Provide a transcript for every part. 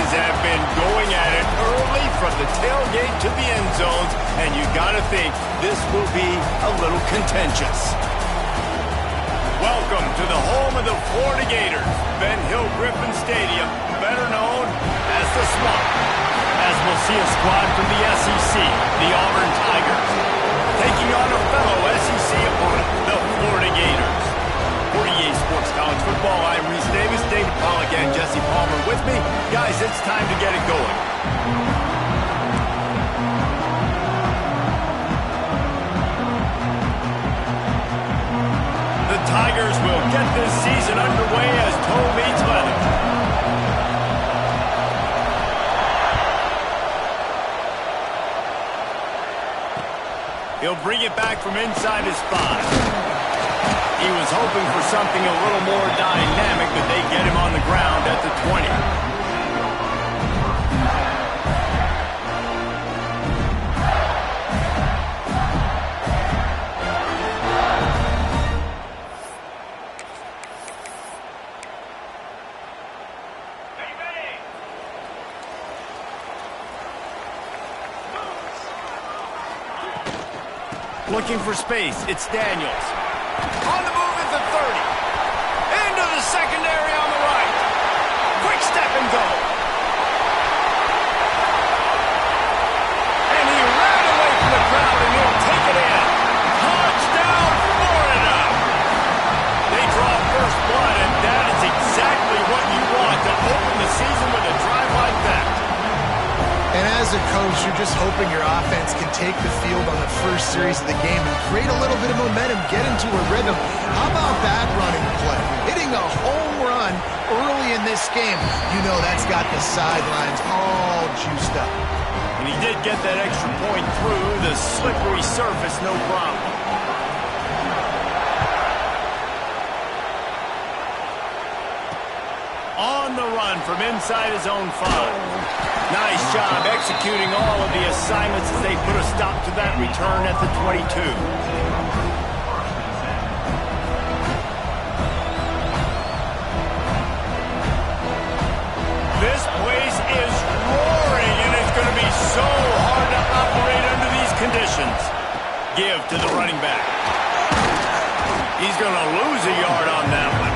guys have been going at it early from the tailgate to the end zones, and you got to think this will be a little contentious. Welcome to the home of the Florida Gators, Ben Hill Griffin Stadium, better known as the Swamp. As we'll see a squad from the SEC, the Auburn Tigers, taking on a fellow SEC opponent, the Florida Gators. For EA Sports College Football, I'm Reese Davis, David Pollack, and Jesse Palmer with me. Guys, it's time to get it going. The Tigers will get this season underway as toe meets leather. He'll bring it back from inside his 5. He was hoping for something a little more dynamic, but they get him on the ground at the 20. Looking for space, it's Daniels. On the move at the 30. Into the secondary on the right. Quick step and go. And he ran away from the crowd and he'll take it in. Touchdown, Florida. They draw first blood, and that is exactly what you want to open the season with a drive like that. And as a coach, you're just hoping your offense can take the field on the first series of the game and create a little bit of momentum, get into a rhythm. How about that running play? Hitting a home run early in this game. You know that's got the sidelines all juiced up. And he did get that extra point through the slippery surface, no problem. On the run from inside his own 5. Nice job executing all of the assignments as they put a stop to that return at the 22. This place is roaring, and it's going to be so hard to operate under these conditions. Give to the running back. He's going to lose a yard on that one.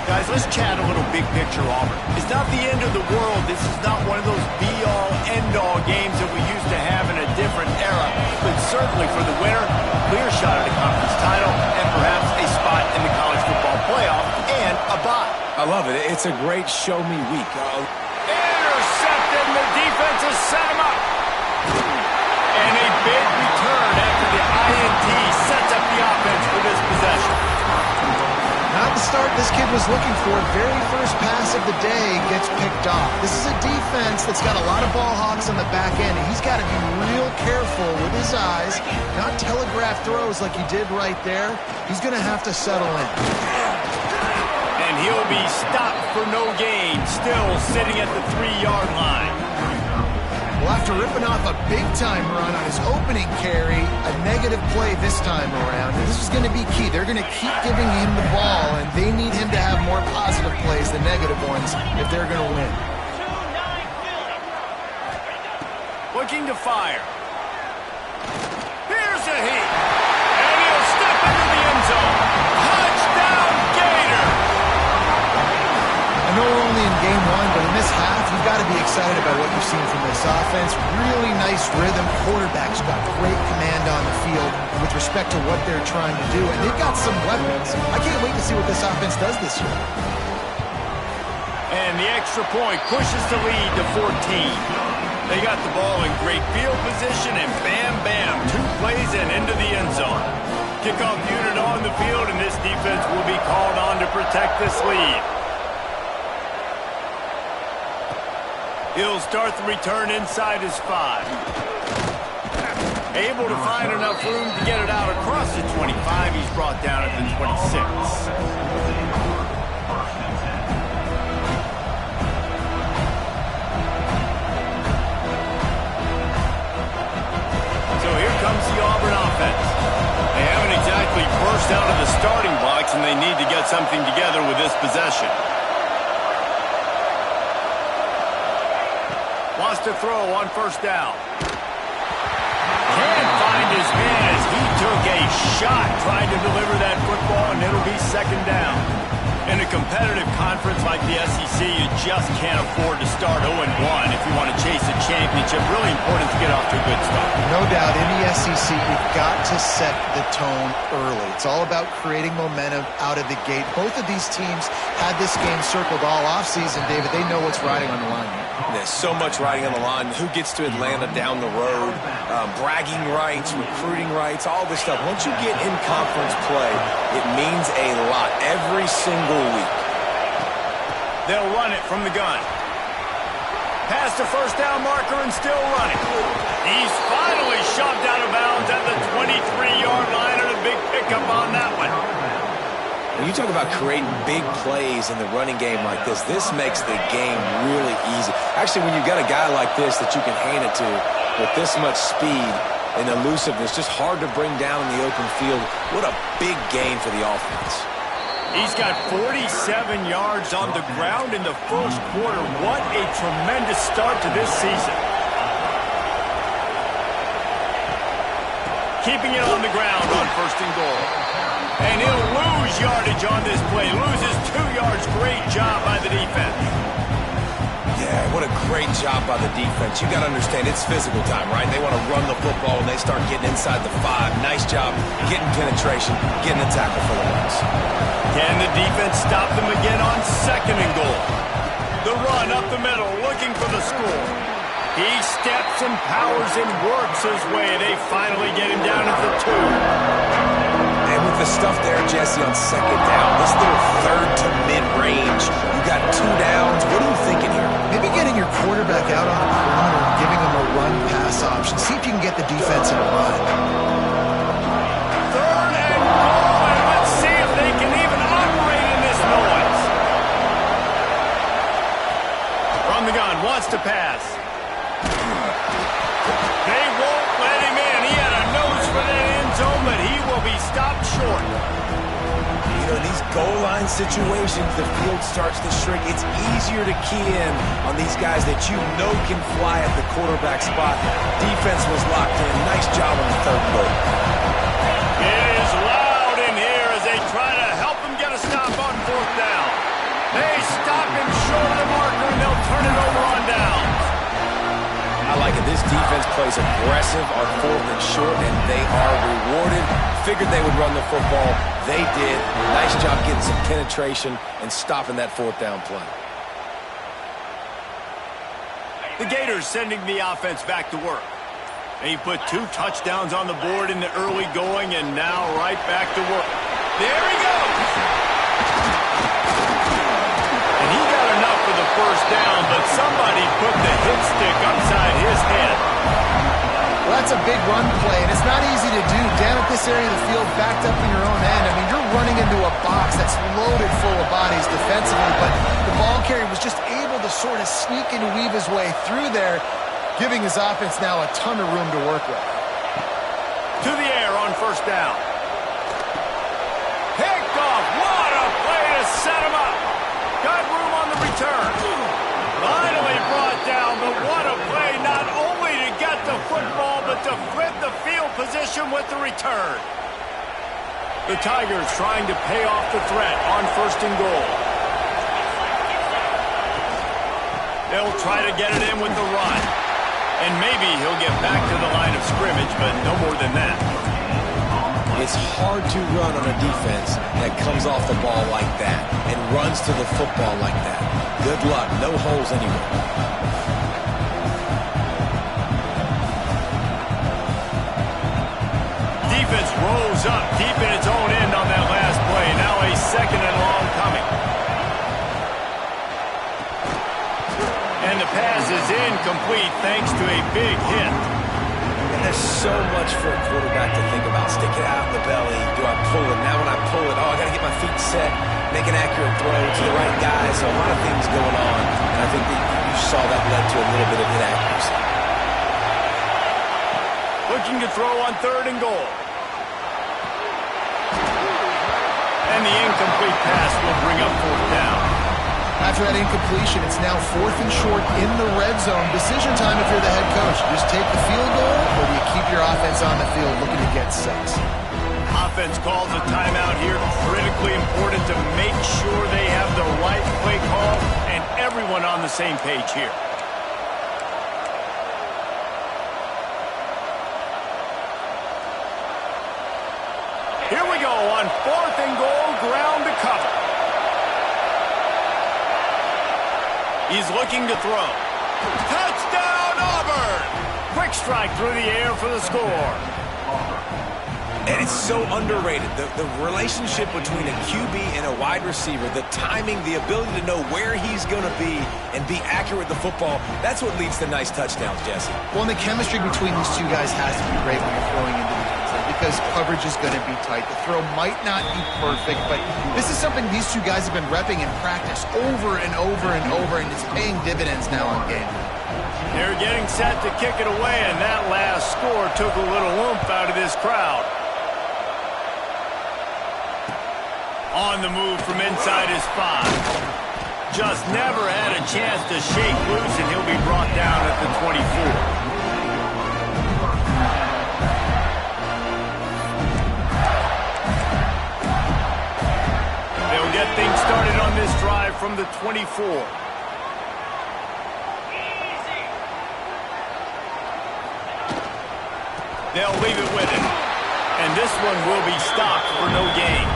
Guys, let's chat a little big picture, Auburn. It's not the end of the world. This is not one of those be-all, end-all games that we used to have in a different era. But certainly for the winner, a clear shot at a conference title and perhaps a spot in the college football playoff and a bye. I love it. It's a great show-me week. Intercepted, and the defense has set him up. And a big return after the INT sets up the offense for this possession. Not the start this kid was looking for. Very first pass of the day gets picked off. This is a defense that's got a lot of ball hawks on the back end. He's got to be real careful with his eyes, not telegraph throws like he did right there. He's going to have to settle in. And he'll be stopped for no gain, still sitting at the 3-yard line. Well, after ripping off a big-time run on his opening carry, a negative play this time around. And this is going to be key. They're going to keep giving him the ball, and they need him to have more positive plays than negative ones if they're going to win. Looking to fire. Here's a heat. And he'll step into the end zone. Touchdown, Gator! I know we're only in game 1, but in this half, you've got to be excited about what you've seen from this offense. Really nice rhythm. Quarterback's got great command on the field with respect to what they're trying to do, and they've got some weapons. I can't wait to see what this offense does this year. And the extra point pushes the lead to 14. They got the ball in great field position, and bam, bam, 2 plays and into the end zone. Kickoff unit on the field, and this defense will be called on to protect this lead. He'll start the return inside his 5. Able to find enough room to get it out across the 25. He's brought down at the 26. So here comes the Auburn offense. They haven't exactly burst out of the starting blocks, and they need to get something together with this possession. Wants to throw on first down. Can't find his man as he took a shot trying to deliver that football, and it'll be second down. In a competitive conference like the SEC, you just can't afford to start 0-1 if you want to chase a championship. Really important to get off to a good start. No doubt, in the SEC, you've got to set the tone early. It's all about creating momentum out of the gate. Both of these teams had this game circled all offseason, David. They know what's riding on the line here. There's so much riding on the line. Who gets to Atlanta down the road? Bragging rights, recruiting rights, all this stuff. Once you get in conference play, it means a lot every single week. They'll run it from the gun. Past the first down marker and still running. He's finally shoved out of bounds at the 23-yard line, and a big pickup on that one. When you talk about creating big plays in the running game like this makes the game really easy. Actually, when you've got a guy like this that you can hand it to with this much speed and elusiveness, just hard to bring down in the open field, what a big gain for the offense. He's got 47 yards on the ground in the first quarter. What a tremendous start to this season. Keeping it on the ground on first and goal. And he'll lose yardage on this play. Loses 2 yards. Great job by the defense. Yeah, what a great job by the defense. You got to understand, it's physical time, right? They want to run the football and they start getting inside the 5. Nice job getting penetration, getting a tackle for the loss. Can the defense stop them again on second and goal? The run up the middle, looking for the score. He steps and powers and works his way. They finally get him down at the 2. And with the stuff there, Jesse, on second down, this little third to mid-range, you got 2 downs. What are you thinking here? Maybe getting your quarterback out on the perimeter and giving him a run-pass option. See if you can get the defense in a run. Third and goal, and let's see if they can even operate in this noise. From the gun, wants to pass. They won't let him in. He had a nose for that end zone, but he will be stopped short. You know, these goal line situations, the field starts to shrink. It's easier to key in on these guys that you know can fly at the quarterback spot. Defense was locked in. Nice job on the third goal. It is loud in here as they try to help him get a stop on fourth down. They stop him short of the marker, and they'll turn it over on downs. I like it. This defense plays aggressive on fourth and short, and they are rewarded. Figured they would run the football. They did. Nice job getting some penetration and stopping that fourth down play. The Gators sending the offense back to work. They put 2 touchdowns on the board in the early going, and now right back to work. There he goes! And he got enough for the first down, but somebody put the hit stick upside his head. Well, that's a big run play, and it's not easy to do. Down at this area of the field, backed up in your own end. I mean, you're running into a box that's loaded full of bodies defensively, but the ball carrier was just able to sort of sneak and weave his way through there, giving his offense now a ton of room to work with. To the air on first down. Picked off. What a play to set him up. Got room on the return. Finally brought down, but what a play, not only to get the football, but to flip the field position with the return. The Tigers trying to pay off the threat on first and goal. They'll try to get it in with the run. And maybe he'll get back to the line of scrimmage, but no more than that. It's hard to run on a defense that comes off the ball like that and runs to the football like that. Good luck. No holes anywhere. Defense rolls up deep in its own end on that last play. Now a second and long coming. And the pass is incomplete thanks to a big hit. And there's so much for a quarterback to think about. Stick it out in the belly. Do I pull it? Now when I pull it, I got to get my feet set, make an accurate throw to the right guy. So a lot of things going on. And I think that you saw that led to a little bit of inaccuracy. Looking to throw on third and goal. And the incomplete pass will bring up fourth down. After that incompletion, it's now 4th and short in the red zone. Decision time if you're the head coach. You just take the field goal, or do you keep your offense on the field looking to get 6? Offense calls a timeout here. Critically important to make sure they have the right play call and everyone on the same page here. Here we go on 4th and goal, ground to cover. He's looking to throw. Touchdown, Auburn! Quick strike through the air for the score. And it's so underrated. The relationship between a QB and a wide receiver, the timing, the ability to know where he's going to be and be accurate with the football, that's what leads to nice touchdowns, Jesse. Well, and the chemistry between these two guys has to be great when you're throwing into the end zone because coverage is going to be tight. The throw might not be perfect, but this is something these two guys have been repping in practice over and over and over, and it's paying dividends now on game. They're getting set to kick it away, and that last score took a little oomph out of this crowd. On the move from inside his 5. Just never had a chance to shake loose, and he'll be brought down at the 24. They'll get things started on this drive from the 24. They'll leave it with him. And this one will be stopped for no gain.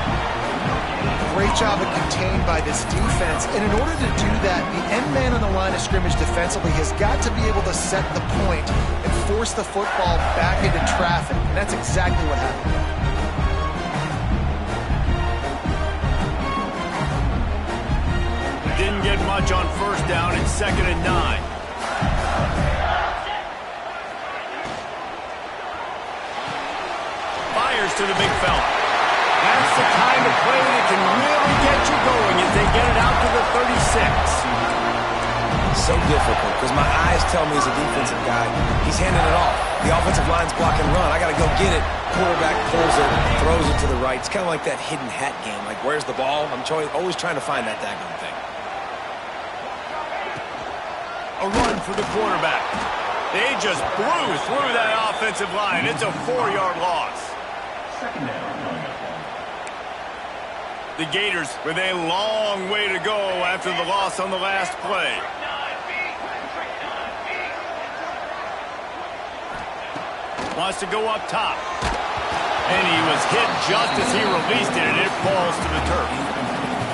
Great job of contained by this defense. And in order to do that, the end man on the line of scrimmage defensively has got to be able to set the point and force the football back into traffic. And that's exactly what happened. Didn't get much on 1st down. It's 2nd and 9. Fires to the big fella. That's the kind of play that can really get you going as they get it out to the 36. So difficult because my eyes tell me as a defensive guy, he's handing it off. The offensive line's blocking run. I got to go get it. Quarterback pulls it, throws it to the right. It's kind of like that hidden hat game. Like, where's the ball? I'm always trying to find that daggone thing. A run for the quarterback. They just blew through that offensive line. It's a 4-yard loss. The Gators with a long way to go after the loss on the last play. Wants to go up top. And he was hit just as he released it, and it falls to the turf.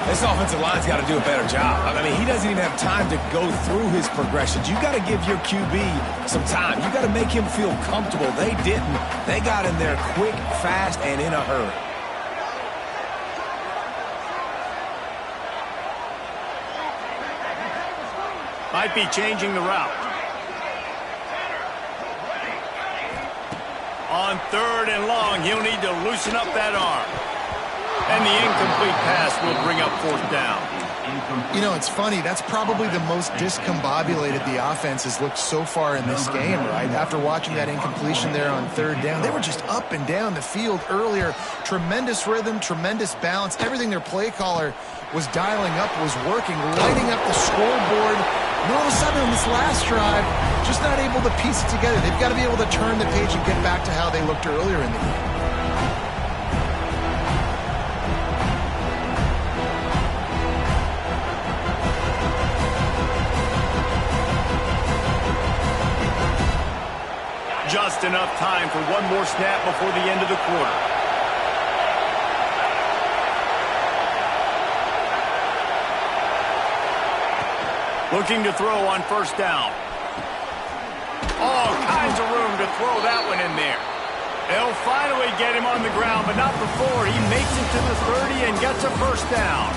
This offensive line's got to do a better job. I mean, he doesn't even have time to go through his progressions. You got to give your QB some time. You got to make him feel comfortable. They didn't. They got in there quick, fast, and in a hurry. Might be changing the route. On 3rd and long, he'll need to loosen up that arm. And the incomplete pass will bring up 4th down. You know, it's funny. That's probably the most discombobulated the offense has looked so far in this game, right? After watching that incompletion there on 3rd down, they were just up and down the field earlier. Tremendous rhythm, tremendous balance. Everything their play caller was dialing up was working, lighting up the scoreboard. And all of a sudden on this last drive, just not able to piece it together. They've got to be able to turn the page and get back to how they looked earlier in the game. Just enough time for one more snap before the end of the quarter. Looking to throw on 1st down. All kinds of room to throw that one in there. They'll finally get him on the ground, but not before he makes it to the 30 and gets a 1st down.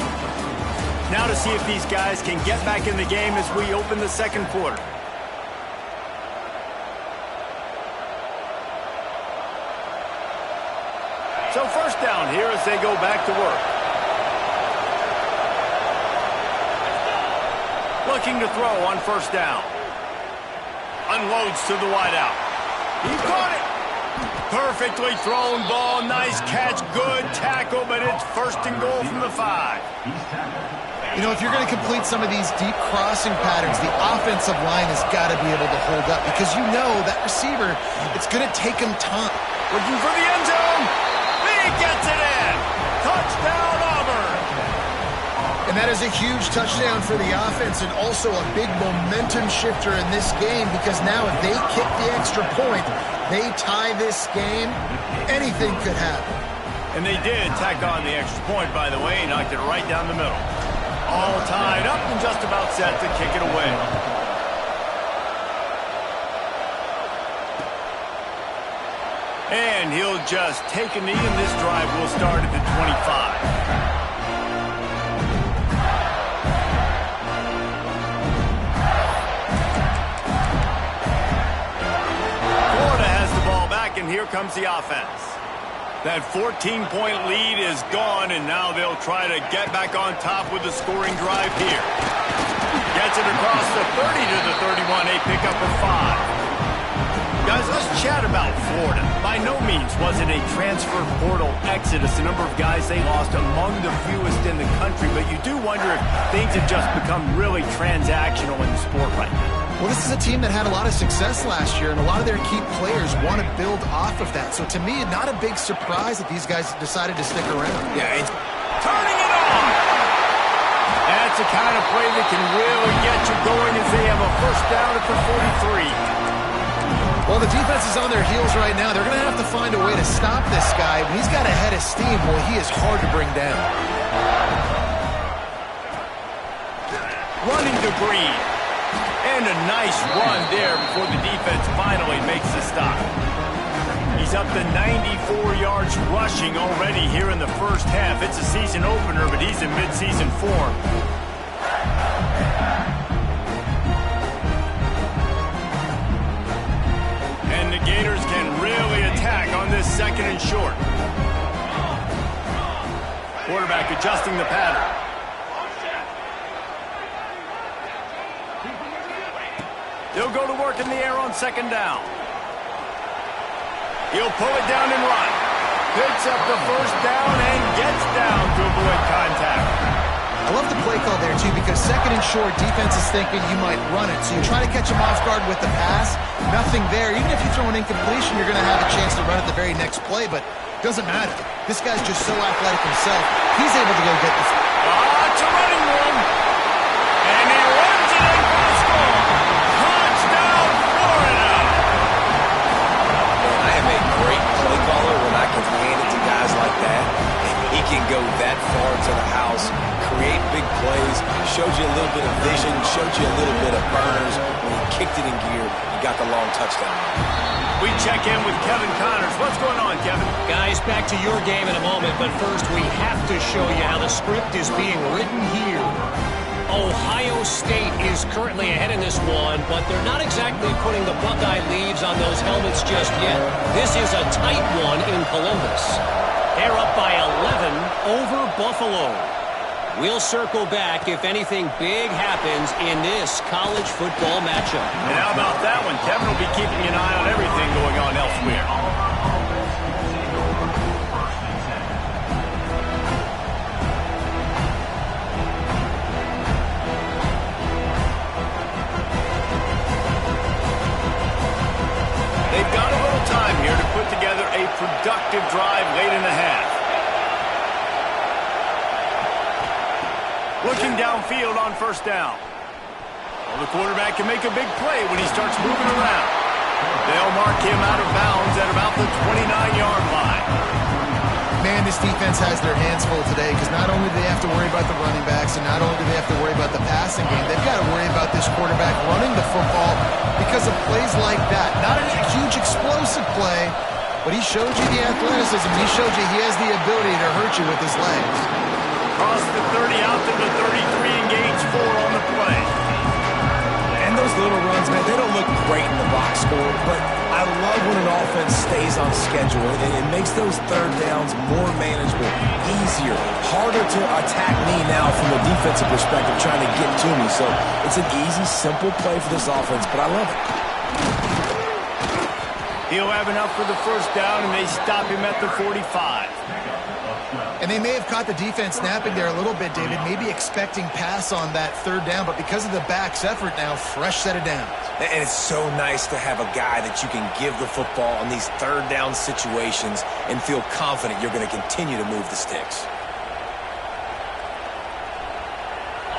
Now to see if these guys can get back in the game as we open the 2nd quarter. So 1st down here as they go back to work. Looking to throw on 1st down. Unloads to the wideout. He caught it. Perfectly thrown ball. Nice catch. Good tackle, but it's 1st and goal from the 5. You know, if you're going to complete some of these deep crossing patterns, the offensive line has got to be able to hold up because you know that receiver, it's going to take him time. Looking for the end zone. He gets it in. Touchdown, Auburn. And that is a huge touchdown for the offense and also a big momentum shifter in this game because now if they kick the extra point, they tie this game, anything could happen. And they did tack on the extra point, by the way, knocked it right down the middle. All tied up and just about set to kick it away. And he'll just take a knee, and this drive will start at the 25. Florida has the ball back, and here comes the offense. That 14-point lead is gone, and now they'll try to get back on top with a scoring drive here. Gets it across the 30 to the 31, a pickup of 5. Guys, let's chat about Florida. By no means was it a transfer portal exodus. The number of guys they lost among the fewest in the country, but you do wonder if things have just become really transactional in the sport right now. Well, this is a team that had a lot of success last year, and a lot of their key players want to build off of that. So to me, not a big surprise that these guys decided to stick around. Yeah, it's turning it on. That's the kind of play that can really get you going as they have a first down at the 43. Well, the defense is on their heels right now. They're going to have to find a way to stop this guy. When he's got a head of steam, well, he is hard to bring down. Running to Green. And a nice run there before the defense finally makes the stop. He's up to 94 yards rushing already here in the first half. It's a season opener, but he's in midseason form. And the Gators can really attack on this second and short. Quarterback adjusting the pattern. He'll go to work in the air on second down. He'll pull it down and run. Picks up the first down and gets down to avoid contact. I love the play call there, too, because second and short, defense is thinking you might run it. So you try to catch him off guard with the pass. Nothing there. Even if you throw an incompletion, you're going to have a chance to run it the very next play, but it doesn't matter. This guy's just so athletic himself. He's able to go get this. It's a running room. And he runs it in for the score. Touchdown, Florida. I am a great play caller when I can hand it to guys like that. He can go that far to the house, create big plays, showed you a little bit of vision, showed you a little bit of burners. When he kicked it in gear, he got the long touchdown. We check in with Kevin Connors. What's going on, Kevin? Guys, back to your game in a moment, but first we have to show you how the script is being written here. Ohio State is currently ahead in this one, but they're not exactly putting the Buckeye leaves on those helmets just yet. This is a tight one in Columbus. They're up by 11 over Buffalo. We'll circle back if anything big happens in this college football matchup. And how about that one? Kevin will be keeping an eye on everything going on elsewhere. They've got a little time here to put together a productive drive late in the half. Looking downfield on first down. Well, the quarterback can make a big play when he starts moving around. They'll mark him out of bounds at about the 29-yard line. Man, this defense has their hands full today because not only do they have to worry about the running backs and not only do they have to worry about the passing game, they've got to worry about this quarterback running the football because of plays like that. Not a huge explosive play, but he showed you the athleticism. He showed you he has the ability to hurt you with his legs. Across the 30, out to the 33, engage 4 on the play. And those little runs, man, they don't look great in the box score, but I love when an offense stays on schedule. It makes those third downs more manageable, easier, harder to attack me now from a defensive perspective trying to get to me. So it's an easy, simple play for this offense, but I love it. He'll have enough for the first down, and they stop him at the 45. And they may have caught the defense snapping there a little bit, David, maybe expecting pass on that third down, but because of the back's effort now, fresh set of downs. And it's so nice to have a guy that you can give the football on these third down situations and feel confident you're going to continue to move the sticks.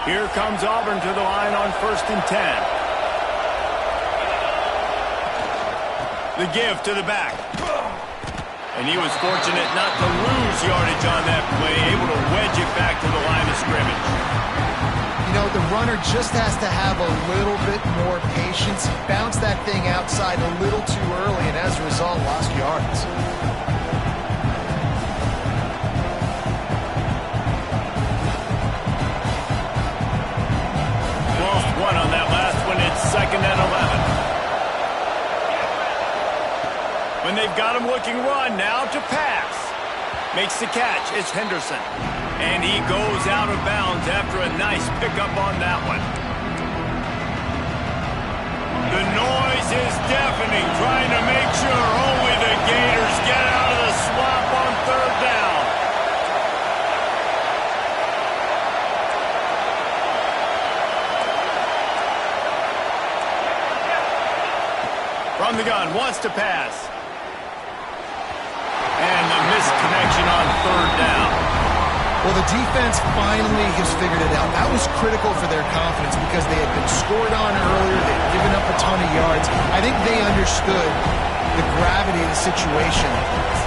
Here comes Auburn to the line on 1st and 10. The give to the back. And he was fortunate not to lose yardage on that play, able to wedge it back to the line of scrimmage. You know, the runner just has to have a little bit more patience. He bounced that thing outside a little too early, and as a result, lost yards. Lost one on that last one. It's 2nd and 11. When they've got him looking run, now to pass. Makes the catch. It's Henderson. And he goes out of bounds after a nice pickup on that one. The noise is deafening, trying to make sure only the Gators get out of the swamp on 3rd down. From the gun, wants to pass. And the missed connection on 3rd down. Well, the defense finally has figured it out. That was critical for their confidence because they had been scored on earlier. They'd given up a ton of yards. I think they understood the gravity of the situation.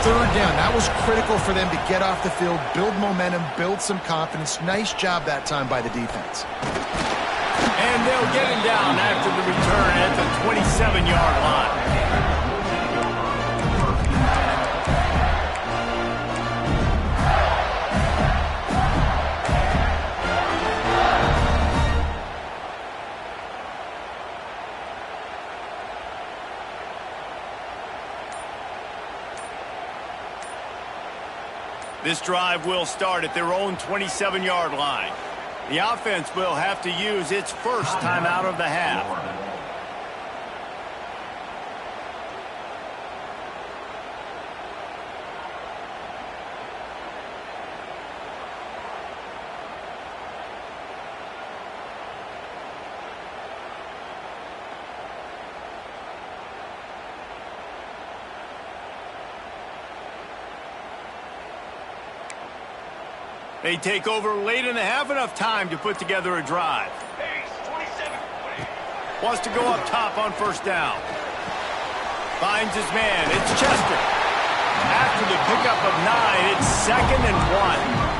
3rd down, that was critical for them to get off the field, build momentum, build some confidence. Nice job that time by the defense. And they'll get him down after the return at the 27-yard line. This drive will start at their own 27-yard line. The offense will have to use its first timeout of the half. They take over late in the half, enough time to put together a drive. Wants to go up top on 1st down. Finds his man. It's Chester. After the pickup of 9, it's 2nd and 1.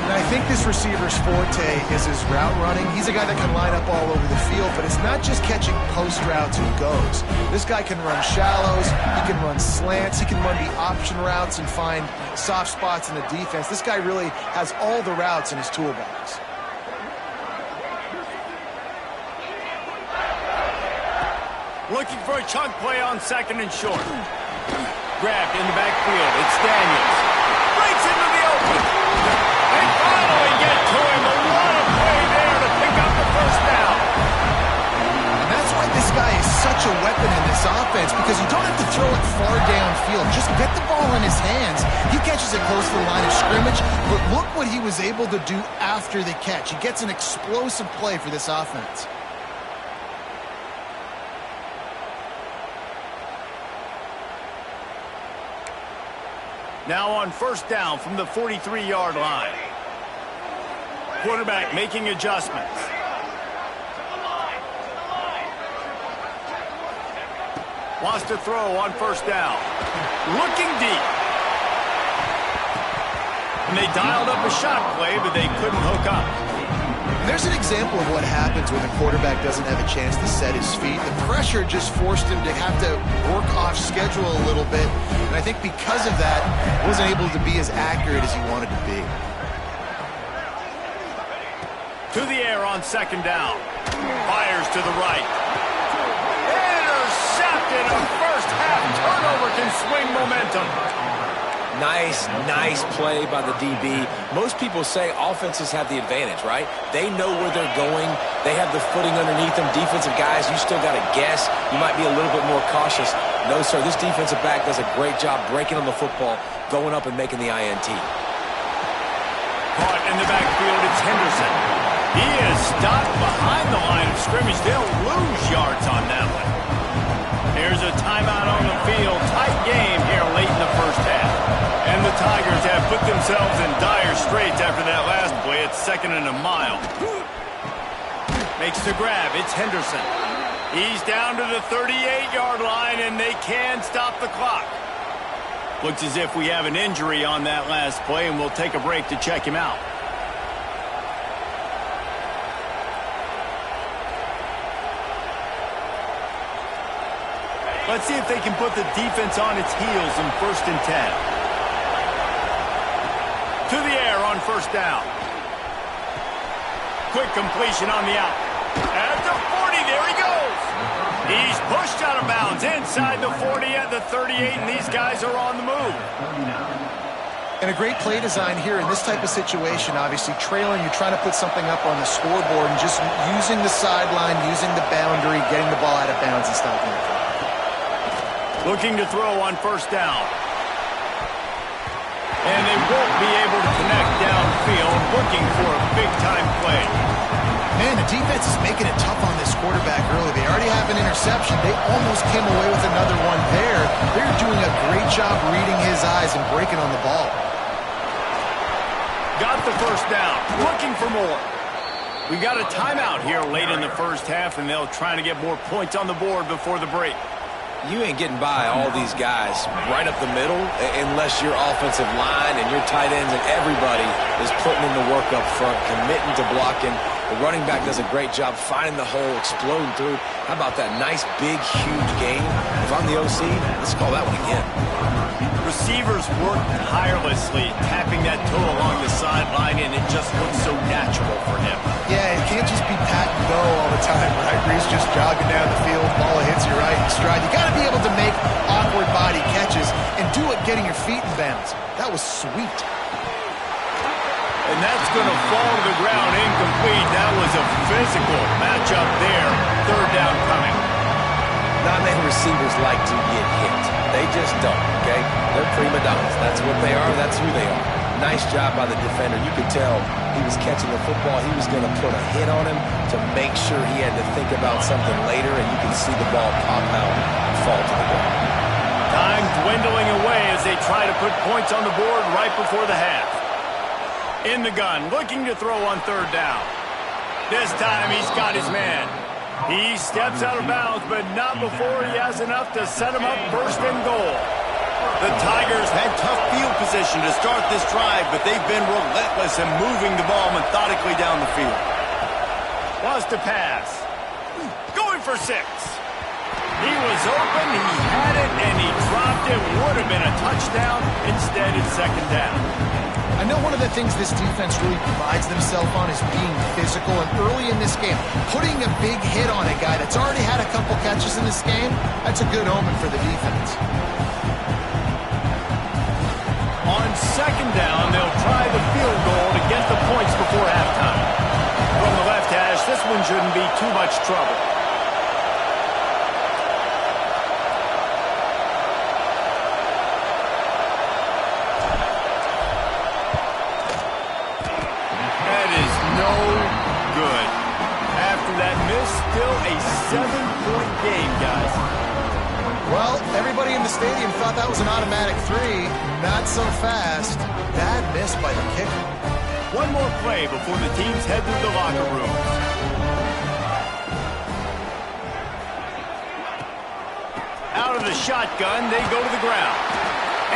And I think this receiver's forte is his route running. He's a guy that can line up all over the field, but it's not just catching post routes and goes. This guy can run shallows, he can run slants, he can run the option routes and find soft spots in the defense. This guy really has all the routes in his toolbox. Looking for a chunk play on 2nd and short. Grabbed in the backfield. It's Daniels. Breaks into the open. They finally get to him. A lot of play there to pick up the 1st down. And that's why this guy is such a weapon in this offense, because you don't have to throw it far downfield. Just get the ball in his hands. He catches it close to the line of scrimmage, but look what he was able to do after the catch. He gets an explosive play for this offense. Now on 1st down from the 43-yard line. Quarterback making adjustments. Wants to throw on 1st down. Looking deep. And they dialed up a shot play, but they couldn't hook up. There's an example of what happens when the quarterback doesn't have a chance to set his feet. The pressure just forced him to have to work off schedule a little bit. And I think because of that, he wasn't able to be as accurate as he wanted to be. To the air on 2nd down. Fires to the right. Intercepted. A first-half turnover can swing momentum. Nice play by the DB. Most people say offenses have the advantage, right? They know where they're going. They have the footing underneath them. Defensive guys, you still got to guess. You might be a little bit more cautious. No, sir. This defensive back does a great job breaking on the football, going up and making the INT. Caught in the backfield, it's Henderson. He is stopped behind the line of scrimmage. They'll lose yards on that one. Here's a timeout on the field. Tight game here late in the first half. And the Tigers have put themselves in dire straits after that last play. It's 2nd and a mile. Makes the grab. It's Henderson. He's down to the 38-yard line, and they can stop the clock. Looks as if we have an injury on that last play, and we'll take a break to check him out. Let's see if they can put the defense on its heels in 1st and 10. To the air on 1st down. Quick completion on the out. At the 40, there he goes. He's pushed out of bounds inside the 40 at the 38, and these guys are on the move. And a great play design here in this type of situation. Obviously, trailing, you're trying to put something up on the scoreboard and just using the sideline, using the boundary, getting the ball out of bounds and stopping it. Looking to throw on 1st down. And they won't be able to connect downfield, looking for a big-time play. Man, the defense is making it tough on this quarterback early. They already have an interception. They almost came away with another one there. They're doing a great job reading his eyes and breaking on the ball. Got the 1st down. Looking for more. We got a timeout here late in the first half, and they'll try to get more points on the board before the break. You ain't getting by all these guys right up the middle unless your offensive line and your tight ends and everybody is putting in the work up front, committing to blocking. The running back does a great job finding the hole, exploding through. How about that nice, big, huge gain? If I'm the OC, let's call that one again. Receivers work tirelessly, tapping that toe along the sideline, and it just looks so natural for him. Yeah, it can't just be pat and go all the time, right? Reese just jogging down the field, ball hits you right in stride. You got to be able to make awkward body catches and do it getting your feet in bounds. That was sweet. And that's going to fall to the ground incomplete. That was a physical matchup there. 3rd down coming. Not many receivers like to get hit. They just don't, okay? They're prima donnas. That's what they are. That's who they are. Nice job by the defender. You could tell he was catching the football. He was going to put a hit on him to make sure he had to think about something later, and you can see the ball pop out and fall to the ground. Time dwindling away as they try to put points on the board right before the half. In the gun, looking to throw on 3rd down. This time he's got his man. He steps out of bounds, but not before he has enough to set him up 1st and goal. The Tigers had tough field position to start this drive, but they've been relentless in moving the ball methodically down the field. Wants to pass. Going for 6. He was open, he had it, and he dropped it. Would have been a touchdown. Instead, it's 2nd down. I know one of the things this defense really prides themselves on is being physical, and early in this game, putting a big hit on a guy that's already had a couple catches in this game, that's a good omen for the defense. On 2nd down, they'll try the field goal to get the points before halftime. From the left hash, this one shouldn't be too much trouble. That is no good. After that miss, still a 7-point game, guys. Well, everybody in the stadium thought that was an automatic 3. Not so fast. Bad miss by the kicker. One more play before the teams head to the locker room. Out of the shotgun, they go to the ground.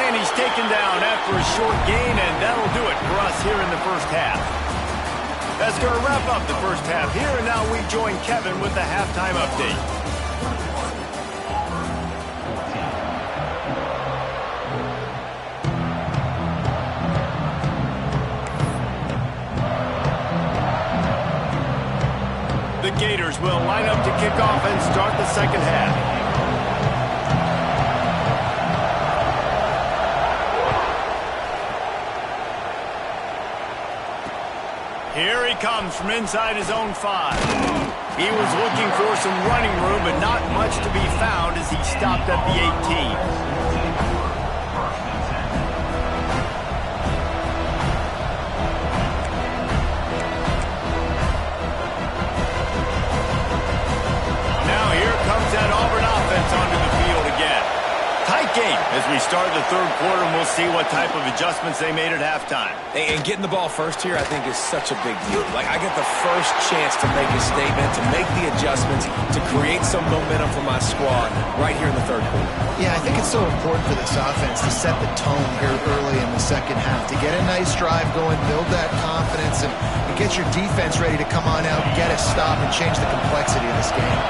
And he's taken down after a short gain, and that'll do it for us here in the first half. That's going to wrap up the first half here, and now we join Kevin with the halftime update. The Gators will line up to kick off and start the second half. Here he comes from inside his own 5. He was looking for some running room, but not much to be found as he stopped at the 18. Now here comes that Auburn offense onto the field again. Tight game as we start the third quarter, and we'll see what type of adjustments they made at halftime. And getting the ball first here, I think, is such a big deal. Like, I get the first chance to make a statement, to make the adjustments, to create some momentum for my squad right here in the third quarter. Yeah, I think it's so important for this offense to set the tone here early in the second half, to get a nice drive going, build that confidence, and get your defense ready to come on out, get a stop, and change the complexity of this game.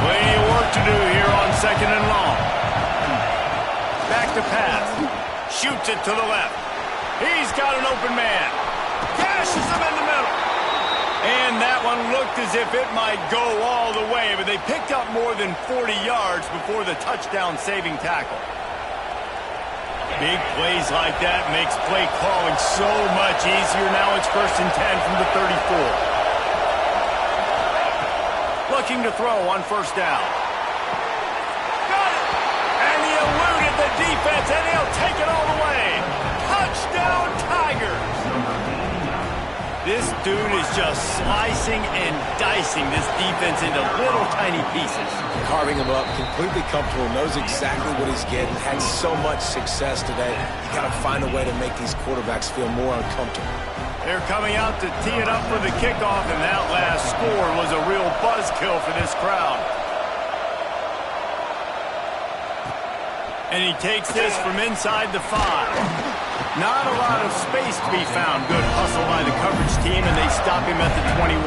Plenty of work to do here on second and long. Back to pass. Shoots it to the left. He's got an open man. Gashes him in the middle. And that one looked as if it might go all the way, but they picked up more than 40 yards before the touchdown-saving tackle. Big plays like that makes play calling so much easier. Now it's 1st and 10 from the 34. Looking to throw on 1st down. The defense, and he'll take it all the way. Touchdown, Tigers. This dude is just slicing and dicing this defense into little tiny pieces. Carving him up, completely comfortable, knows exactly what he's getting, had so much success today. You got to find a way to make these quarterbacks feel more uncomfortable. They're coming out to tee it up for the kickoff, and that last score was a real buzzkill for this crowd. And he takes this from inside the 5. Not a lot of space to be found. Good hustle by the coverage team, and they stop him at the 21.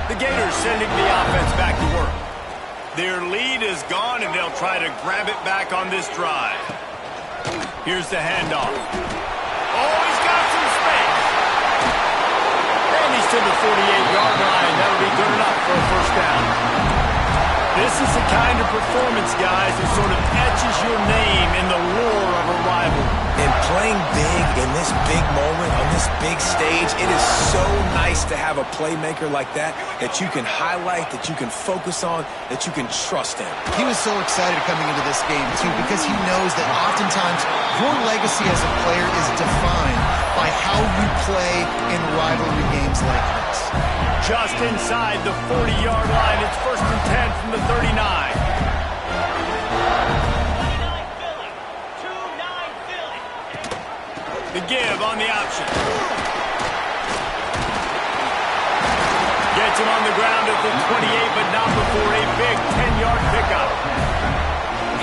The Gators sending the offense back to work. Their lead is gone, and they'll try to grab it back on this drive. Here's the handoff. Oh, he's got some space. He's to the 48-yard line. That'll be good enough for a 1st down. This is the kind of performance, guys, that sort of etches your name in the lore of a rivalry. And playing big in this big moment, on this big stage, it is so nice to have a playmaker like that you can highlight, that you can focus on, that you can trust in. He was so excited coming into this game, too, because he knows that oftentimes your legacy as a player is defined by how you play in rivalry games like this. Just inside the 40-yard line, it's 1st and 10 from the 39. The give on the option. Gets him on the ground at the 28, but not before a big 10-yard pickup.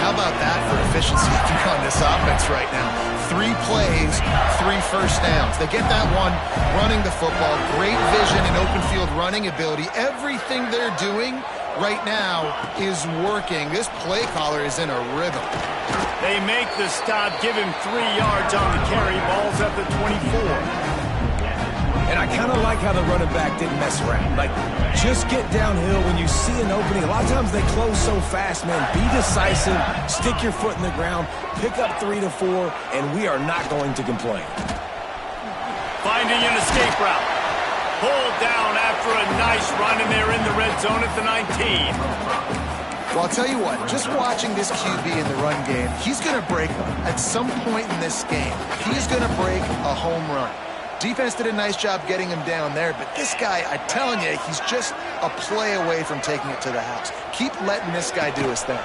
How about that for efficiency on this offense right now? 3 plays, 3 1st downs. They get that one running the football. Great vision and open field running ability. Everything they're doing right now is working. This play caller is in a rhythm. They make the stop, give him 3 yards on the carry. Ball's at the 24. And I kind of like how the running back didn't mess around. Like, just get downhill when you see an opening. A lot of times they close so fast, man. Be decisive, stick your foot in the ground, pick up 3 to 4, and we are not going to complain. Finding an escape route. Pulled down after a nice run, and they're in the red zone at the 19. Well, I'll tell you what, just watching this QB in the run game, he's going to break them. At some point in this game, he's going to break a home run. Defense did a nice job getting him down there, but this guy, I'm telling you, he's just a play away from taking it to the house. Keep letting this guy do his thing.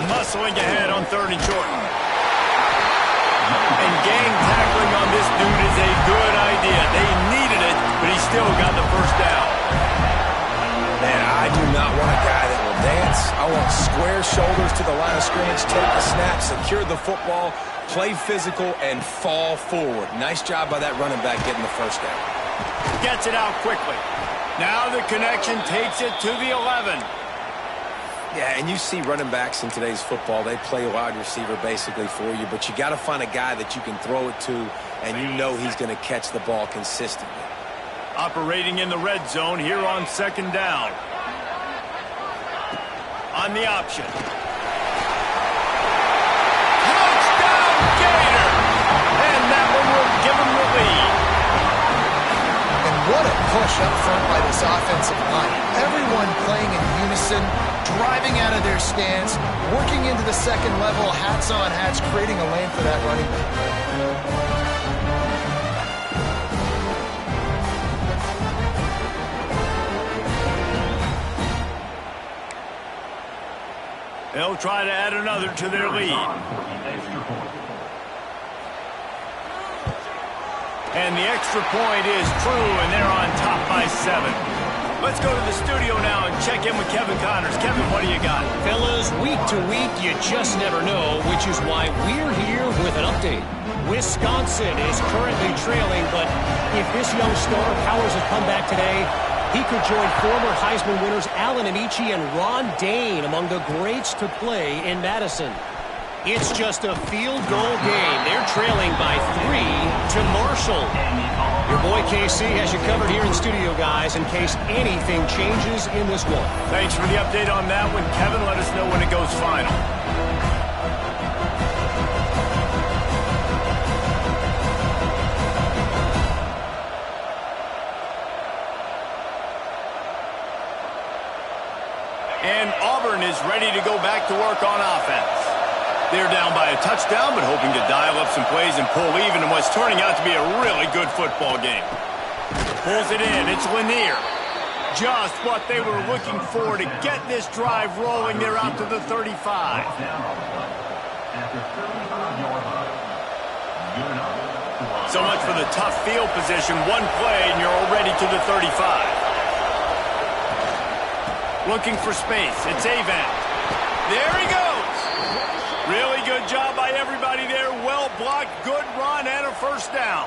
Muscling ahead on 3rd and short. And gang tackling on this dude is a good idea. They needed it, but he still got the 1st down. Man, I do not want a guy that will dance. I want square shoulders to the line of scrimmage, take the snap, secure the football, play physical, and fall forward. Nice job by that running back getting the 1st down. Gets it out quickly. Now the connection takes it to the 11. Yeah, and you see running backs in today's football, they play wide receiver basically for you, but you got to find a guy that you can throw it to, and you know he's going to catch the ball consistently. Operating in the red zone here on 2nd down. On the option. Touchdown, Gator! And that one push up front by this offensive line. Everyone playing in unison, driving out of their stance, working into the second level, hats on hats, creating a lane for that running back. They'll try to add another to their lead. And the extra point is true, and they're on top by 7. Let's go to the studio now and check in with Kevin Connors. Kevin, what do you got? Fellas, week to week, you just never know, which is why we're here with an update. Wisconsin is currently trailing, but if this young star powers a comeback today, he could join former Heisman winners Allen Amici and Ron Dane among the greats to play in Madison. It's just a field goal game. They're trailing by 3 to Marshall. Your boy KC has you covered here in studio, guys, in case anything changes in this one. Thanks for the update on that one, Kevin. Let us know when it goes final. And Auburn is ready to go back to work on offense. They're down by a touchdown, but hoping to dial up some plays and pull even in what's turning out to be a really good football game. Pulls it in. It's Lanier. Just what they were looking for to get this drive rolling. They're out to the 35. So much for the tough field position. One play, and you're already to the 35. Looking for space. It's Avant. There he goes. Really good job by everybody there. Well blocked, good run, and a first down.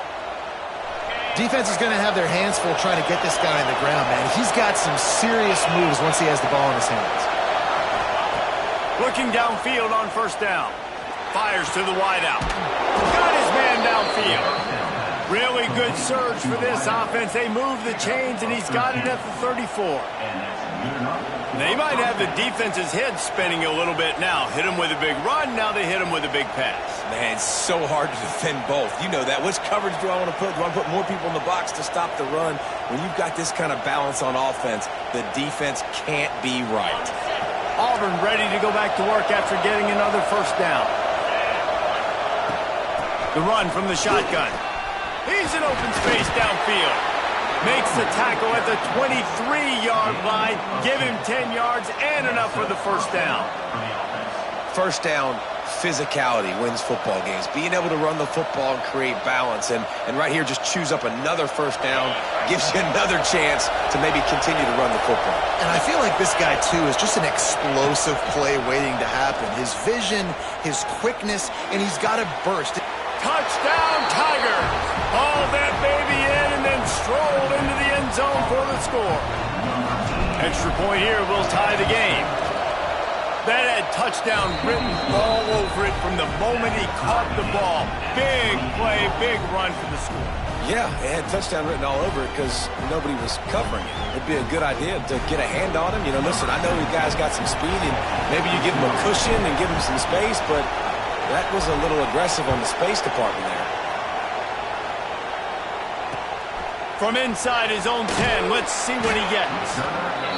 Defense is going to have their hands full trying to get this guy on the ground, man. He's got some serious moves once he has the ball in his hands. Looking downfield on first down. Fires to the wideout. Got his man downfield. Really good surge for this offense. They move the chains, and he's got it at the 34. They might have the defense's head spinning a little bit now. Hit him with a big run, now they hit him with a big pass. Man, it's so hard to defend both. You know that. Which coverage do I want to put? Do I put more people in the box to stop the run? When you've got this kind of balance on offense, the defense can't be right. Auburn ready to go back to work after getting another first down. The run from the shotgun. He's in open space downfield. Makes the tackle at the 23-yard line. Give him 10 yards and enough for the first down. First down, physicality wins football games. Being able to run the football and create balance. And right here, just choose up another first down. Gives you another chance to maybe continue to run the football. And I feel like this guy, too, is just an explosive play waiting to happen. His vision, his quickness, and he's got a burst. Touchdown, Tigers! Hauled that baby in and then strolled into the end zone for the score. Extra point here will tie the game. That had touchdown written all over it from the moment he caught the ball. Big play, big run for the score. Yeah, it had touchdown written all over it because nobody was covering it. It'd be a good idea to get a hand on him. You know, listen, I know the guy's got some speed, and maybe you give him a cushion and give him some space, but that was a little aggressive on the space department there. From inside his own 10, let's see what he gets.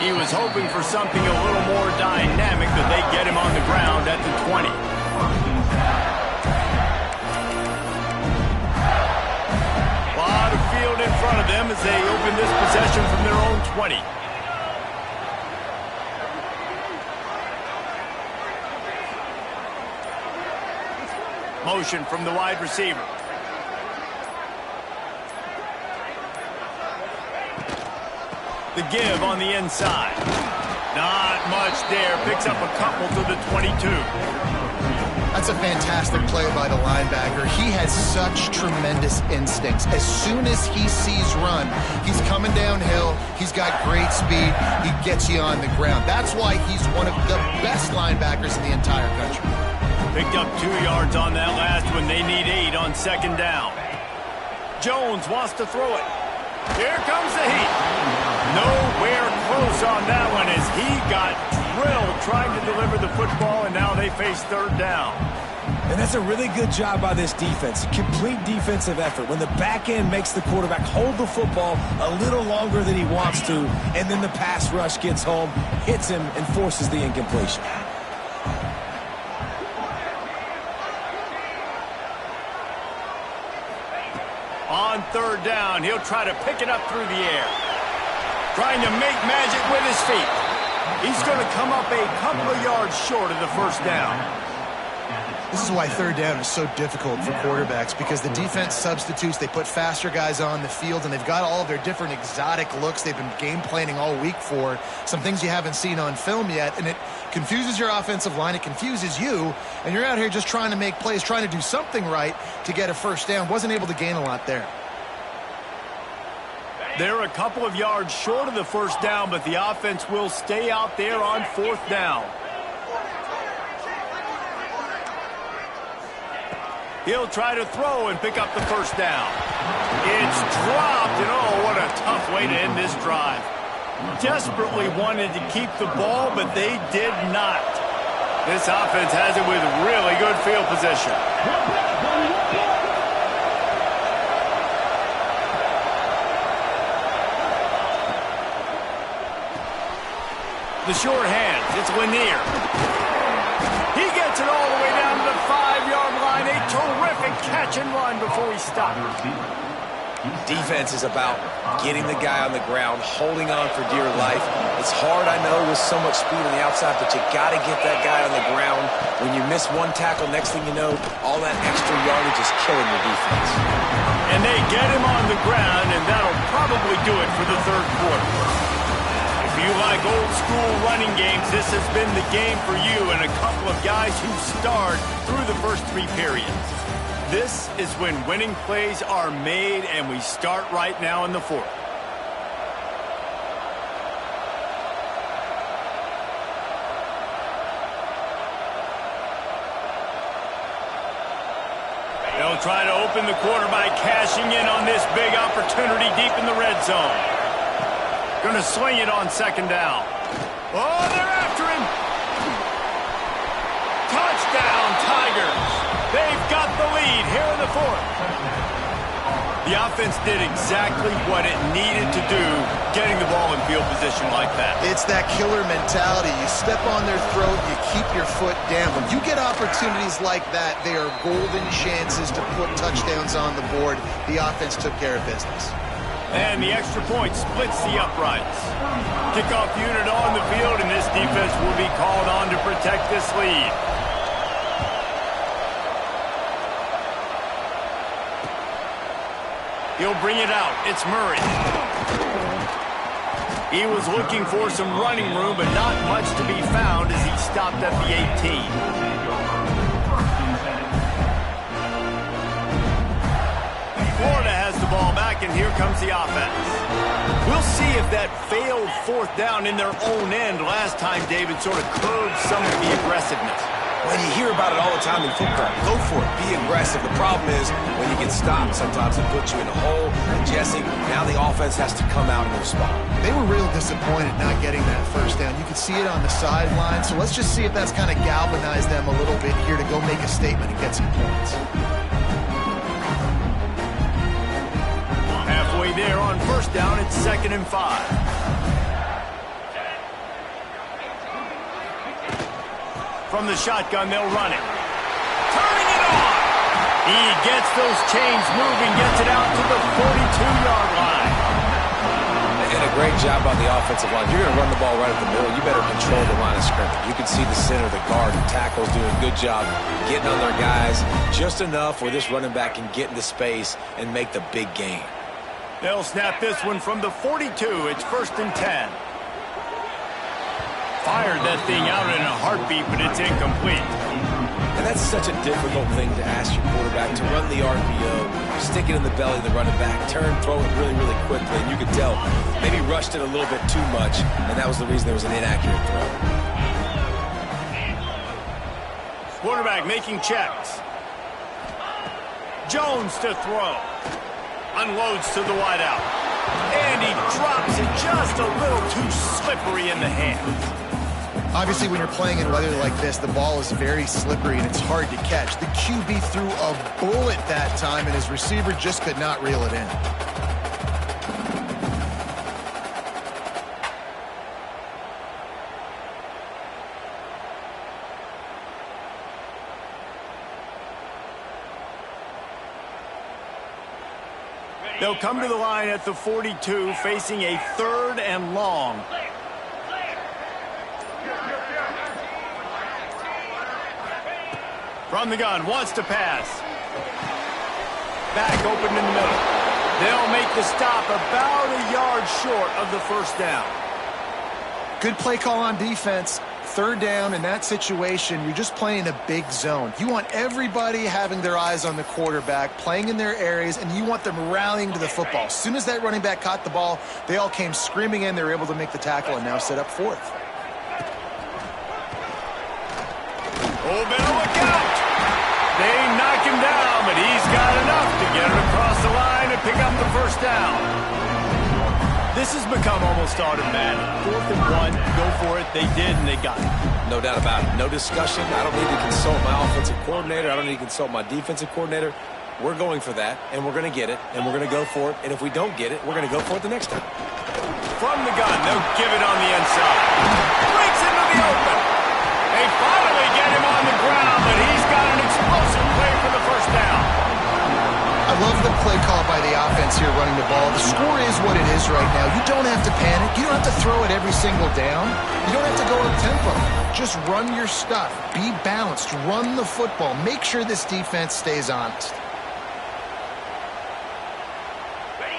He was hoping for something a little more dynamic, but they get him on the ground at the 20. A lot of field in front of them as they open this possession from their own 20. Motion from the wide receiver. The give on the inside. Not much there. Picks up a couple to the 22. That's a fantastic play by the linebacker. He has such tremendous instincts. As soon as he sees run, he's coming downhill. He's got great speed. He gets you on the ground. That's why he's one of the best linebackers in the entire country. Picked up 2 yards on that last one. They need 8 on second down. Jones wants to throw it. Here comes the heat. Nowhere close on that one as he got drilled trying to deliver the football, and now they face third down. And that's a really good job by this defense. Complete defensive effort. When the back end makes the quarterback hold the football a little longer than he wants to, and then the pass rush gets home, hits him, and forces the incompletion. On third down, he'll try to pick it up through the air. Trying to make magic with his feet. He's going to come up a couple of yards short of the first down. This is why third down is so difficult for quarterbacks, because the defense substitutes. They put faster guys on the field, and they've got all of their different exotic looks they've been game planning all week for, some things you haven't seen on film yet, and it confuses your offensive line. It confuses you, and you're out here just trying to make plays, trying to do something right to get a first down. Wasn't able to gain a lot there. They're a couple of yards short of the first down, but the offense will stay out there on fourth down. He'll try to throw and pick up the first down. It's dropped, and oh, what a tough way to end this drive. Desperately wanted to keep the ball, but they did not. This offense has it with really good field position. The short hands, it's Lanier. He gets it all the way down to the 5-yard line. A terrific catch and run before he stopped. Defense is about getting the guy on the ground, holding on for dear life. It's hard, I know, with so much speed on the outside, but you got to get that guy on the ground. When you miss one tackle, next thing you know, all that extra yardage is killing your defense. And they get him on the ground, and that'll probably do it for the third quarter. If you like old-school running games, this has been the game for you and a couple of guys who starred through the first 3 periods. This is when winning plays are made, and we start right now in the fourth. They'll try to open the quarter by cashing in on this big opportunity deep in the red zone. Going to swing it on second down. Oh, they're after him. Touchdown, Tigers. They've got the lead here in the fourth. The offense did exactly what it needed to do, getting the ball in field position like that. It's that killer mentality. You step on their throat, you keep your foot down. When you get opportunities like that, they are golden chances to put touchdowns on the board. The offense took care of business. And the extra point splits the uprights. Kickoff unit on the field, and this defense will be called on to protect this lead. He'll bring it out. It's Murray. He was looking for some running room, but not much to be found as he stopped at the 18. Florida has the ball back, and here comes the offense. We'll see if that failed fourth down in their own end last time, David, sort of curbed some of the aggressiveness. Well, you hear about it all the time in football. Go for it. Be aggressive. The problem is when you get stopped, sometimes it puts you in a hole. And Jesse, now the offense has to come out and respond. They were real disappointed not getting that first down. You could see it on the sideline. So let's just see if that's kind of galvanized them a little bit here to go make a statement and get some points. Halfway there on first down, it's 2nd and 5. From the shotgun, they'll run it. Turning it on! He gets those chains moving, gets it out to the 42-yard line. And a great job on the offensive line. You're going to run the ball right at the middle. You better control the line of scrimmage. You can see the center, the guard, the tackles doing a good job getting on their guys just enough where this running back can get into space and make the big gain. They'll snap this one from the 42. It's 1st and 10. Fired that thing out in a heartbeat, but it's incomplete. And that's such a difficult thing to ask your quarterback, to run the RPO, stick it in the belly of the running back, turn, throw it really, really quickly. And you could tell maybe rushed it a little bit too much, and that was the reason there was an inaccurate throw. Quarterback making checks. Jones to throw. Unloads to the wideout. And he drops it just a little too slippery in the hands. Obviously, when you're playing in weather like this, the ball is very slippery and it's hard to catch. The QB threw a bullet that time, and his receiver just could not reel it in. They'll come to the line at the 42, facing a 3rd and long. From the gun, wants to pass. Back open in the middle. They'll make the stop about a yard short of the first down. Good play call on defense. 3rd down in that situation, you're just playing a big zone. You want everybody having their eyes on the quarterback, playing in their areas, and you want them rallying to the football. As soon as that running back caught the ball, they all came screaming in. They were able to make the tackle and now set up 4th. Oh, better look out! They knock him down, but he's got enough to get it across the line and pick up the first down. This has become almost automatic. 4th and 1, go for it. They did, and they got it. No doubt about it. No discussion. I don't need to consult my offensive coordinator. I don't need to consult my defensive coordinator. We're going for that, and we're going to get it, and we're going to go for it. And if we don't get it, we're going to go for it the next time. From the gun, they'll give it on the inside. Breaks into the open. They finally get him on the ground, but he's got an explosive play for the first down. I love the play call by the offense here running the ball. The score is what it is right now. You don't have to panic. You don't have to throw it every single down. You don't have to go up-tempo. Just run your stuff. Be balanced. Run the football. Make sure this defense stays honest.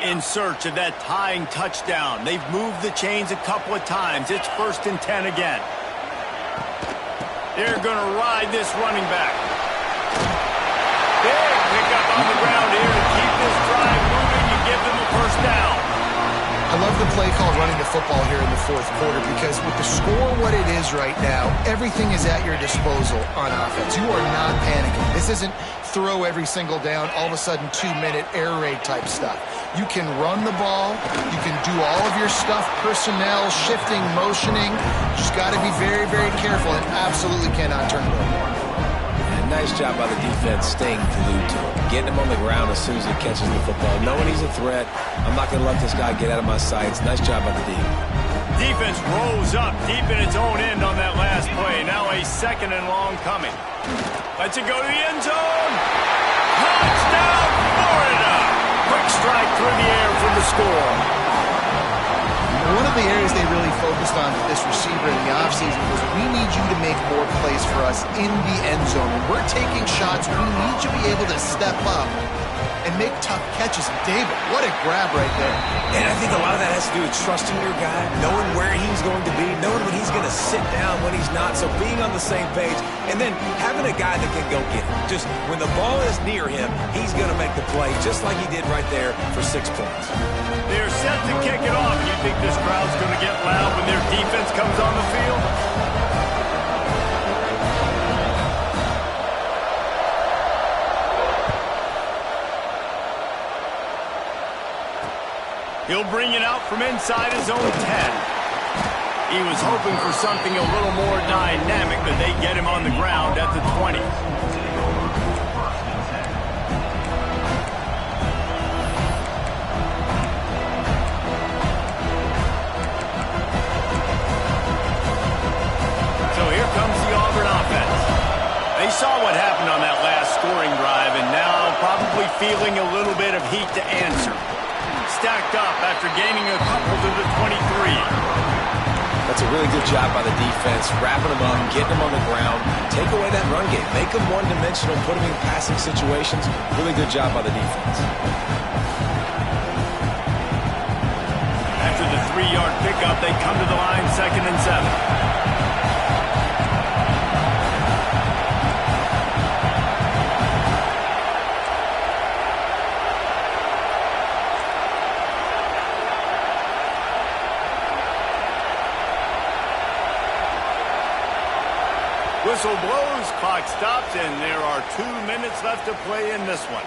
In search of that tying touchdown. They've moved the chains a couple of times. It's 1st and 10 again. They're going to ride this running back. Big pick up on the ground here to keep this drive moving and give them a first down. I love the play call running the football here in the 4th quarter because with the score what it is right now, everything is at your disposal on offense. You are not panicking. This isn't throw every single down, all of a sudden 2-minute air raid type stuff. You can run the ball. You can do all of your stuff, personnel, shifting, motioning. Just got to be very, very careful and absolutely cannot turn it over. Nice job by the defense staying glued to him. Getting him on the ground as soon as he catches the football. Knowing he's a threat, I'm not going to let this guy get out of my sights. Nice job by the D. Defense rolls up deep in its own end on that last play. Now a 2nd and long coming. Lets it go to the end zone. Touchdown, Florida! Quick strike through the air for the score. One of the areas they really focused on with this receiver in the offseason was we need you to make more plays for us in the end zone. When we're taking shots, we need you to be able to step up and make tough catches. David, what a grab right there. And I think a lot of that has to do with trusting your guy, knowing where he's going to be, knowing when he's going to sit down, when he's not. So being on the same page, and then having a guy that can go get it. Just when the ball is near him, he's going to make the play, just like he did right there for 6 points. They're set to kick it off. You think this crowd's going to get loud when their defense comes on the field? He'll bring it out from inside his own 10. He was hoping for something a little more dynamic, but they get him on the ground at the 20. So here comes the Auburn offense. They saw what happened on that last scoring drive, and now probably feeling a little bit of heat to answer. Stacked up after gaining a couple to the 23. That's a really good job by the defense, wrapping them up, getting them on the ground, take away that run game, make them one-dimensional, put them in passing situations. Really good job by the defense. After the 3-yard pickup, they come to the line 2nd and 7. Whistle blows, clock stops, and there are 2 minutes left to play in this one.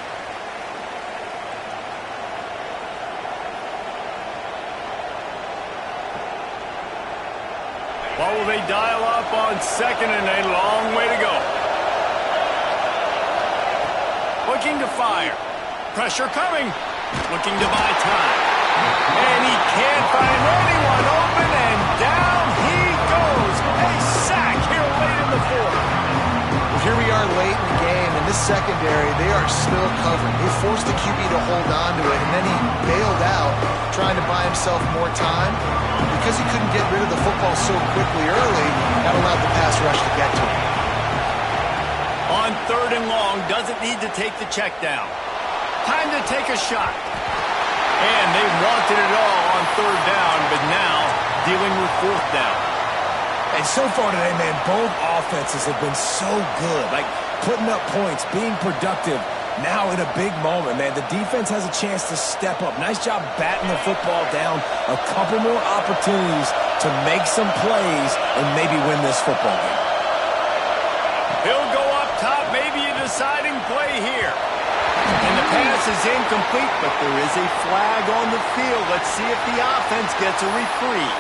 What will they dial up on second and a long way to go? Looking to fire. Pressure coming. Looking to buy time. And he can't find anyone open, and down he goes. A sack here late in the fourth. Here we are late in the game, and this secondary, they are still covering. They forced the QB to hold on to it, and then he bailed out, trying to buy himself more time. Because he couldn't get rid of the football so quickly early, that allowed the pass rush to get to him. On third and long, doesn't need to take the check down. Time to take a shot. And they wanted it all on third down, but now dealing with fourth down. And so far today, man, both offenses have been so good. Like, putting up points, being productive. Now in a big moment, man, the defense has a chance to step up. Nice job batting the football down. A couple more opportunities to make some plays and maybe win this football game. He'll go up top, maybe a deciding play here. And the pass is incomplete, but there is a flag on the field. Let's see if the offense gets a reprieve.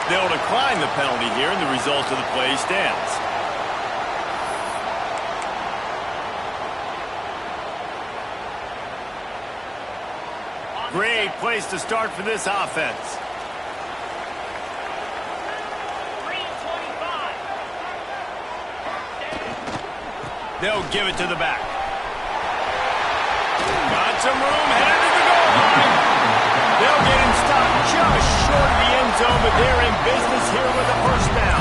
They'll decline the penalty here, and the result of the play stands. Great place to start for this offense. They'll give it to the back. Got some room, headed to the goal line. They'll get him stopped just short of the end zone, but they're in business here with a first down.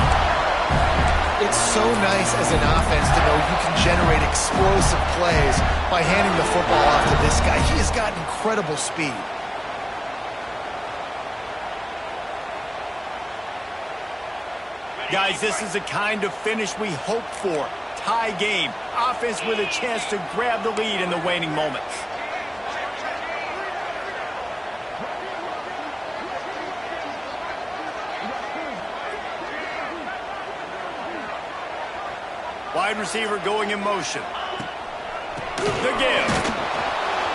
It's so nice as an offense to know you can generate explosive plays by handing the football off to this guy. He has got incredible speed. Guys, this is the kind of finish we hope for. Tie game. Offense with a chance to grab the lead in the waning moments. Wide receiver going in motion. The give.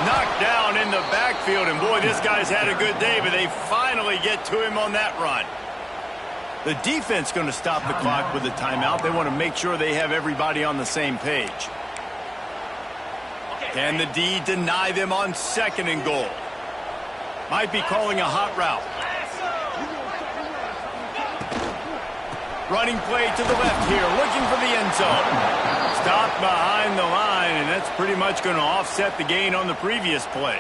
Knocked down in the backfield, and boy, this guy's had a good day, but they finally get to him on that run. The defense going to stop the clock with a timeout. They want to make sure they have everybody on the same page. Can the D deny them on second and goal? Might be calling a hot route. Running play to the left here, looking for the end zone. Stopped behind the line, and that's pretty much going to offset the gain on the previous play.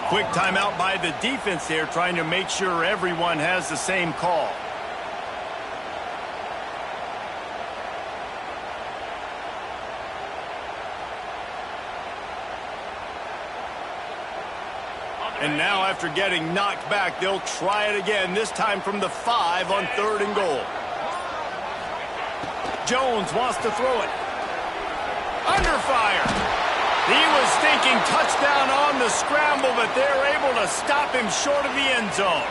Quick timeout by the defense there, trying to make sure everyone has the same call. And now after getting knocked back, they'll try it again, this time from the 5 on third and goal. Jones wants to throw it. Under fire. He was thinking touchdown on the scramble, but they're able to stop him short of the end zone.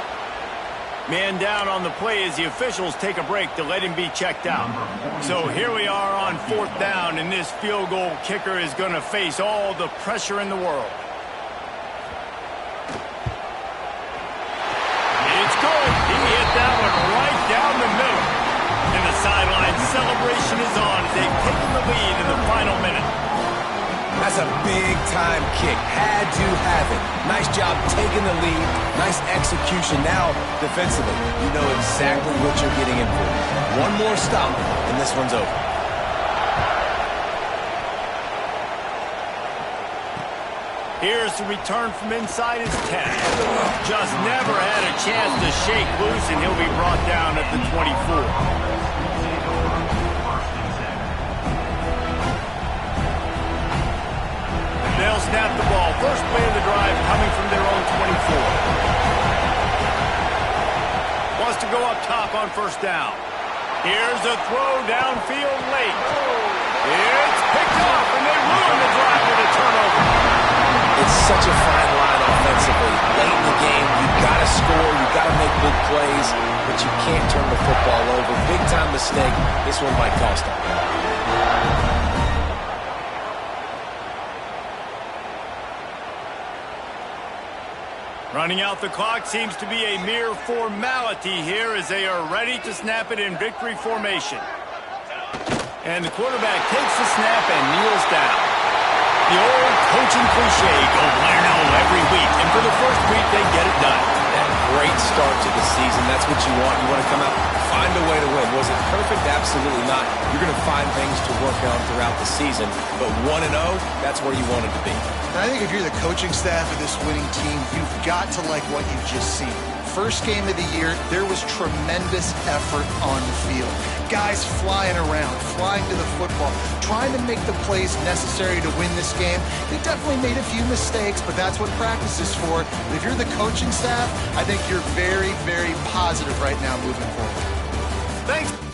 Man down on the play as the officials take a break to let him be checked out. So here we are on fourth down, and this field goal kicker is going to face all the pressure in the world. It's good. He hit that one right down the middle. And the sideline celebration is on as they've taken the lead in the final minute. That's a big-time kick. Had to have it. Nice job taking the lead. Nice execution. Now, defensively, you know exactly what you're getting in for. One more stop, and this one's over. Here's the return from inside his 10. Just never had a chance to shake loose, and he'll be brought down at the 24. They'll snap the ball. First play of the drive coming from their own 24. Wants to go up top on first down. Here's a throw downfield late. It's picked off, and they ruin the drive with a turnover. It's such a fine line offensively. Late in the game, you've got to score, you've got to make big plays, but you can't turn the football over. Big-time mistake. This one might cost them. Running out the clock seems to be a mere formality here as they are ready to snap it in victory formation. And the quarterback takes the snap and kneels down. The old coaching cliche, go 1-0 every week. And for the first week, they get it done. That great start to the season. That's what you want. You want to come out, find a way to win. Was it perfect? Absolutely not. You're going to find things to work on throughout the season. But 1-0, that's where you want it to be. And I think if you're the coaching staff of this winning team, you've got to like what you've just seen. First game of the year, there was tremendous effort on the field. Guys flying around, flying to the football, trying to make the plays necessary to win this game. They definitely made a few mistakes, but that's what practice is for. But if you're the coaching staff, I think you're very, very positive right now moving forward. Thanks.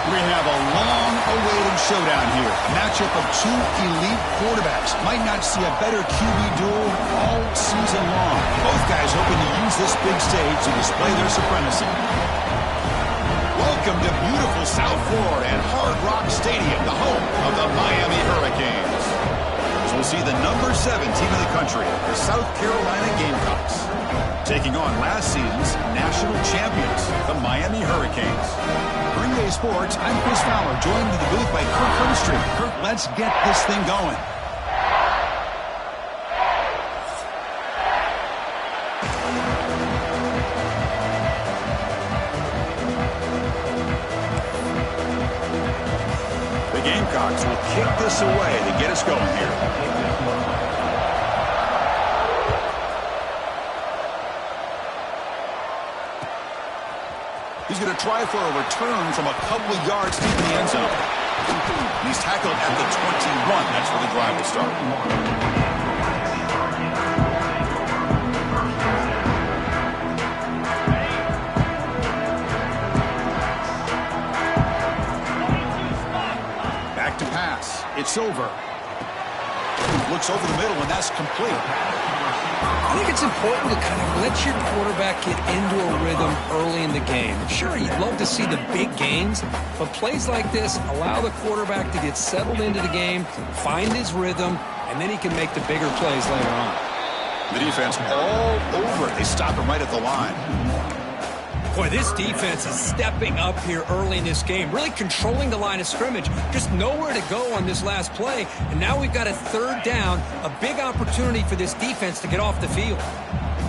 We have a long-awaited showdown here. A matchup of two elite quarterbacks. Might not see a better QB duel all season long. Both guys hoping to use this big stage to display their supremacy. Welcome to beautiful South Florida and Hard Rock Stadium, the home of the Miami Hurricanes. As we'll see the number 7 team in the country, the South Carolina Gamecocks, taking on last season's national champions, the Miami Hurricanes. For EA Sports, I'm Chris Fowler, joined in the booth by Kirk Herbstreit. Kirk, let's get this thing going. The Gamecocks will kick this away to get us going here. He's going to try for a return from a couple of yards deep in the end zone. He's tackled at the 21. That's where the drive will start. Back to pass. It's over. Looks over the middle, and that's complete. I think it's important to kind of let your quarterback get into a rhythm early in the game. Sure, you'd love to see the big gains, but plays like this allow the quarterback to get settled into the game, find his rhythm, and then he can make the bigger plays later on. The defense all over it. They stop him right at the line. Boy, this defense is stepping up here early in this game, really controlling the line of scrimmage. Just nowhere to go on this last play, and now we've got a third down, a big opportunity for this defense to get off the field.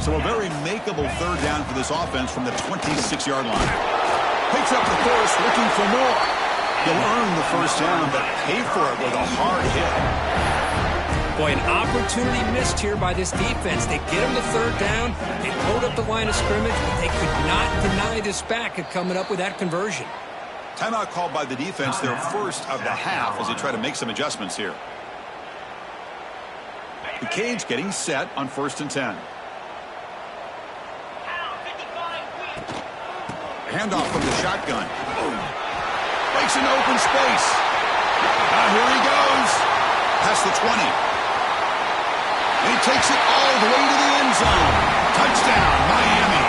So a very makeable third down for this offense from the 26-yard line. Picks up the first, looking for more. He'll earn the first down, but pay for it with a hard hit. Boy, an opportunity missed here by this defense. They get him the third down, they load up the line of scrimmage, but they could not deny this back at coming up with that conversion. Timeout called by the defense, their first of the half, as they try to make some adjustments here. The Canes getting set on 1st and 10. Handoff from the shotgun. Breaks into open space. Now here he goes. Past the 20. And he takes it all the way to the end zone. Touchdown, Miami.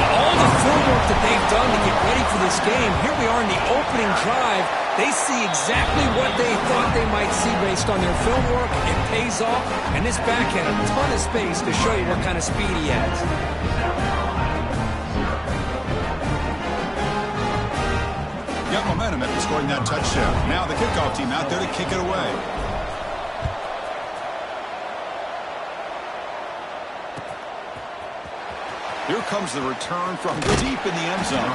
All the footwork that they've done to get ready for this game, here we are in the opening drive. They see exactly what they thought they might see based on their film work. It pays off, and this back had a ton of space to show you what kind of speed he has. Got momentum after scoring that touchdown. Now the kickoff team out there to kick it away. Here comes the return from deep in the end zone.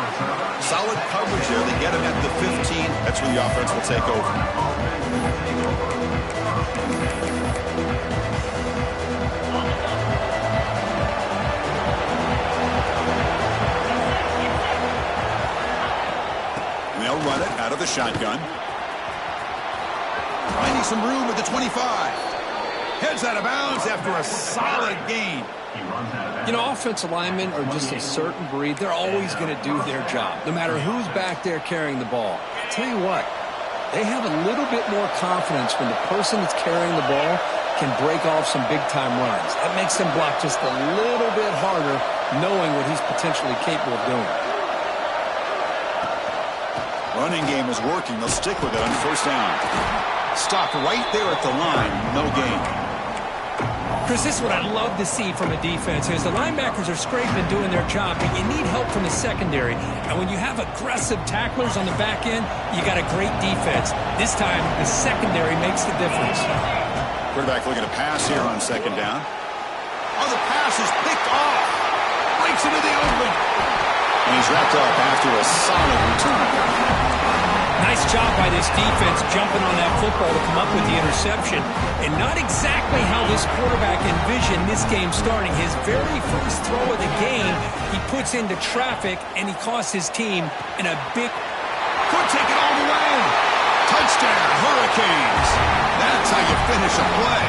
Solid coverage there. They get him at the 15. That's where the offense will take over. They'll run it out of the shotgun. Finding some room at the 25. Heads out of bounds after a solid gain. You know, offensive linemen are just a certain breed. They're always going to do their job, no matter who's back there carrying the ball. I'll tell you what, they have a little bit more confidence when the person that's carrying the ball can break off some big-time runs. That makes them block just a little bit harder, knowing what he's potentially capable of doing. Running game is working. They'll stick with it on first down. Stopped right there at the line. No gain. Chris, this is what I love to see from a defense is the linebackers are scraping doing their job, but you need help from the secondary. And when you have aggressive tacklers on the back end, you got a great defense. This time, the secondary makes the difference. Quarterback looking to pass here on second down. Oh, the pass is picked off. Breaks into the open. And he's wrapped up after a solid return. Nice job by this defense jumping on that football to come up with the interception. And not exactly how this quarterback envisioned this game starting. His very first throw of the game, he puts into traffic, and he costs his team in a big... Could take it all the way. Touchdown, Hurricanes. That's how you finish a play.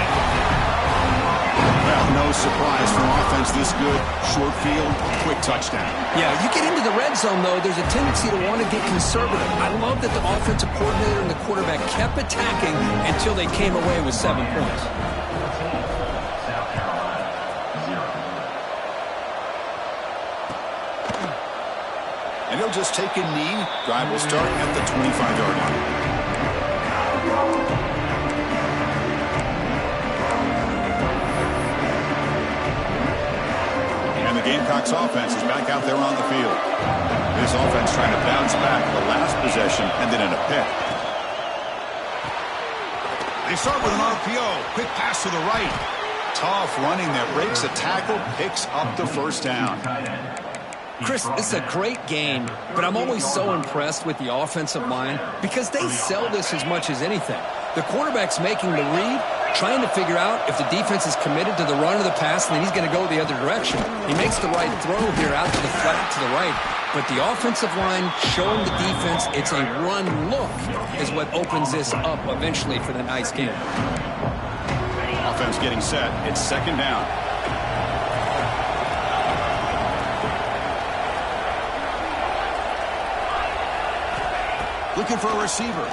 Well, no surprise from offense this good. Short field, quick touchdown. Yeah, you get into the red zone, though, there's a tendency to want to get conservative. I love that the offensive coordinator and the quarterback kept attacking until they came away with 7 points. And he'll just take a knee. Drive will start at the 25-yard line. The Gamecocks offense is back out there on the field. This offense trying to bounce back the last possession and then in a pick. They start with an RPO. Quick pass to the right. Tough running that breaks a tackle, picks up the first down. Chris, it's a great game, but I'm always so impressed with the offensive line because they sell this as much as anything. The quarterback's making the read, trying to figure out if the defense is committed to the run or the pass, and then he's going to go the other direction. He makes the right throw here out to the flat to the right, but the offensive line showing the defense it's a run look is what opens this up eventually for the nice game. Offense getting set. It's second down. Looking for a receiver.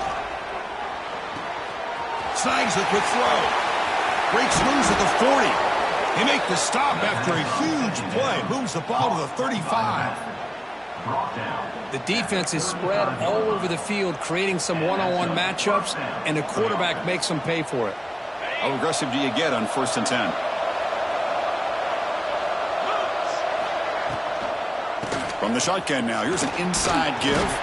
Snags the quick throw. Breaks loose at the 40. They make the stop after a huge play. Moves the ball to the 35. The defense is spread all over the field, creating some one-on-one matchups, and the quarterback makes them pay for it. How aggressive do you get on 1st and 10? From the shotgun now, here's an inside give.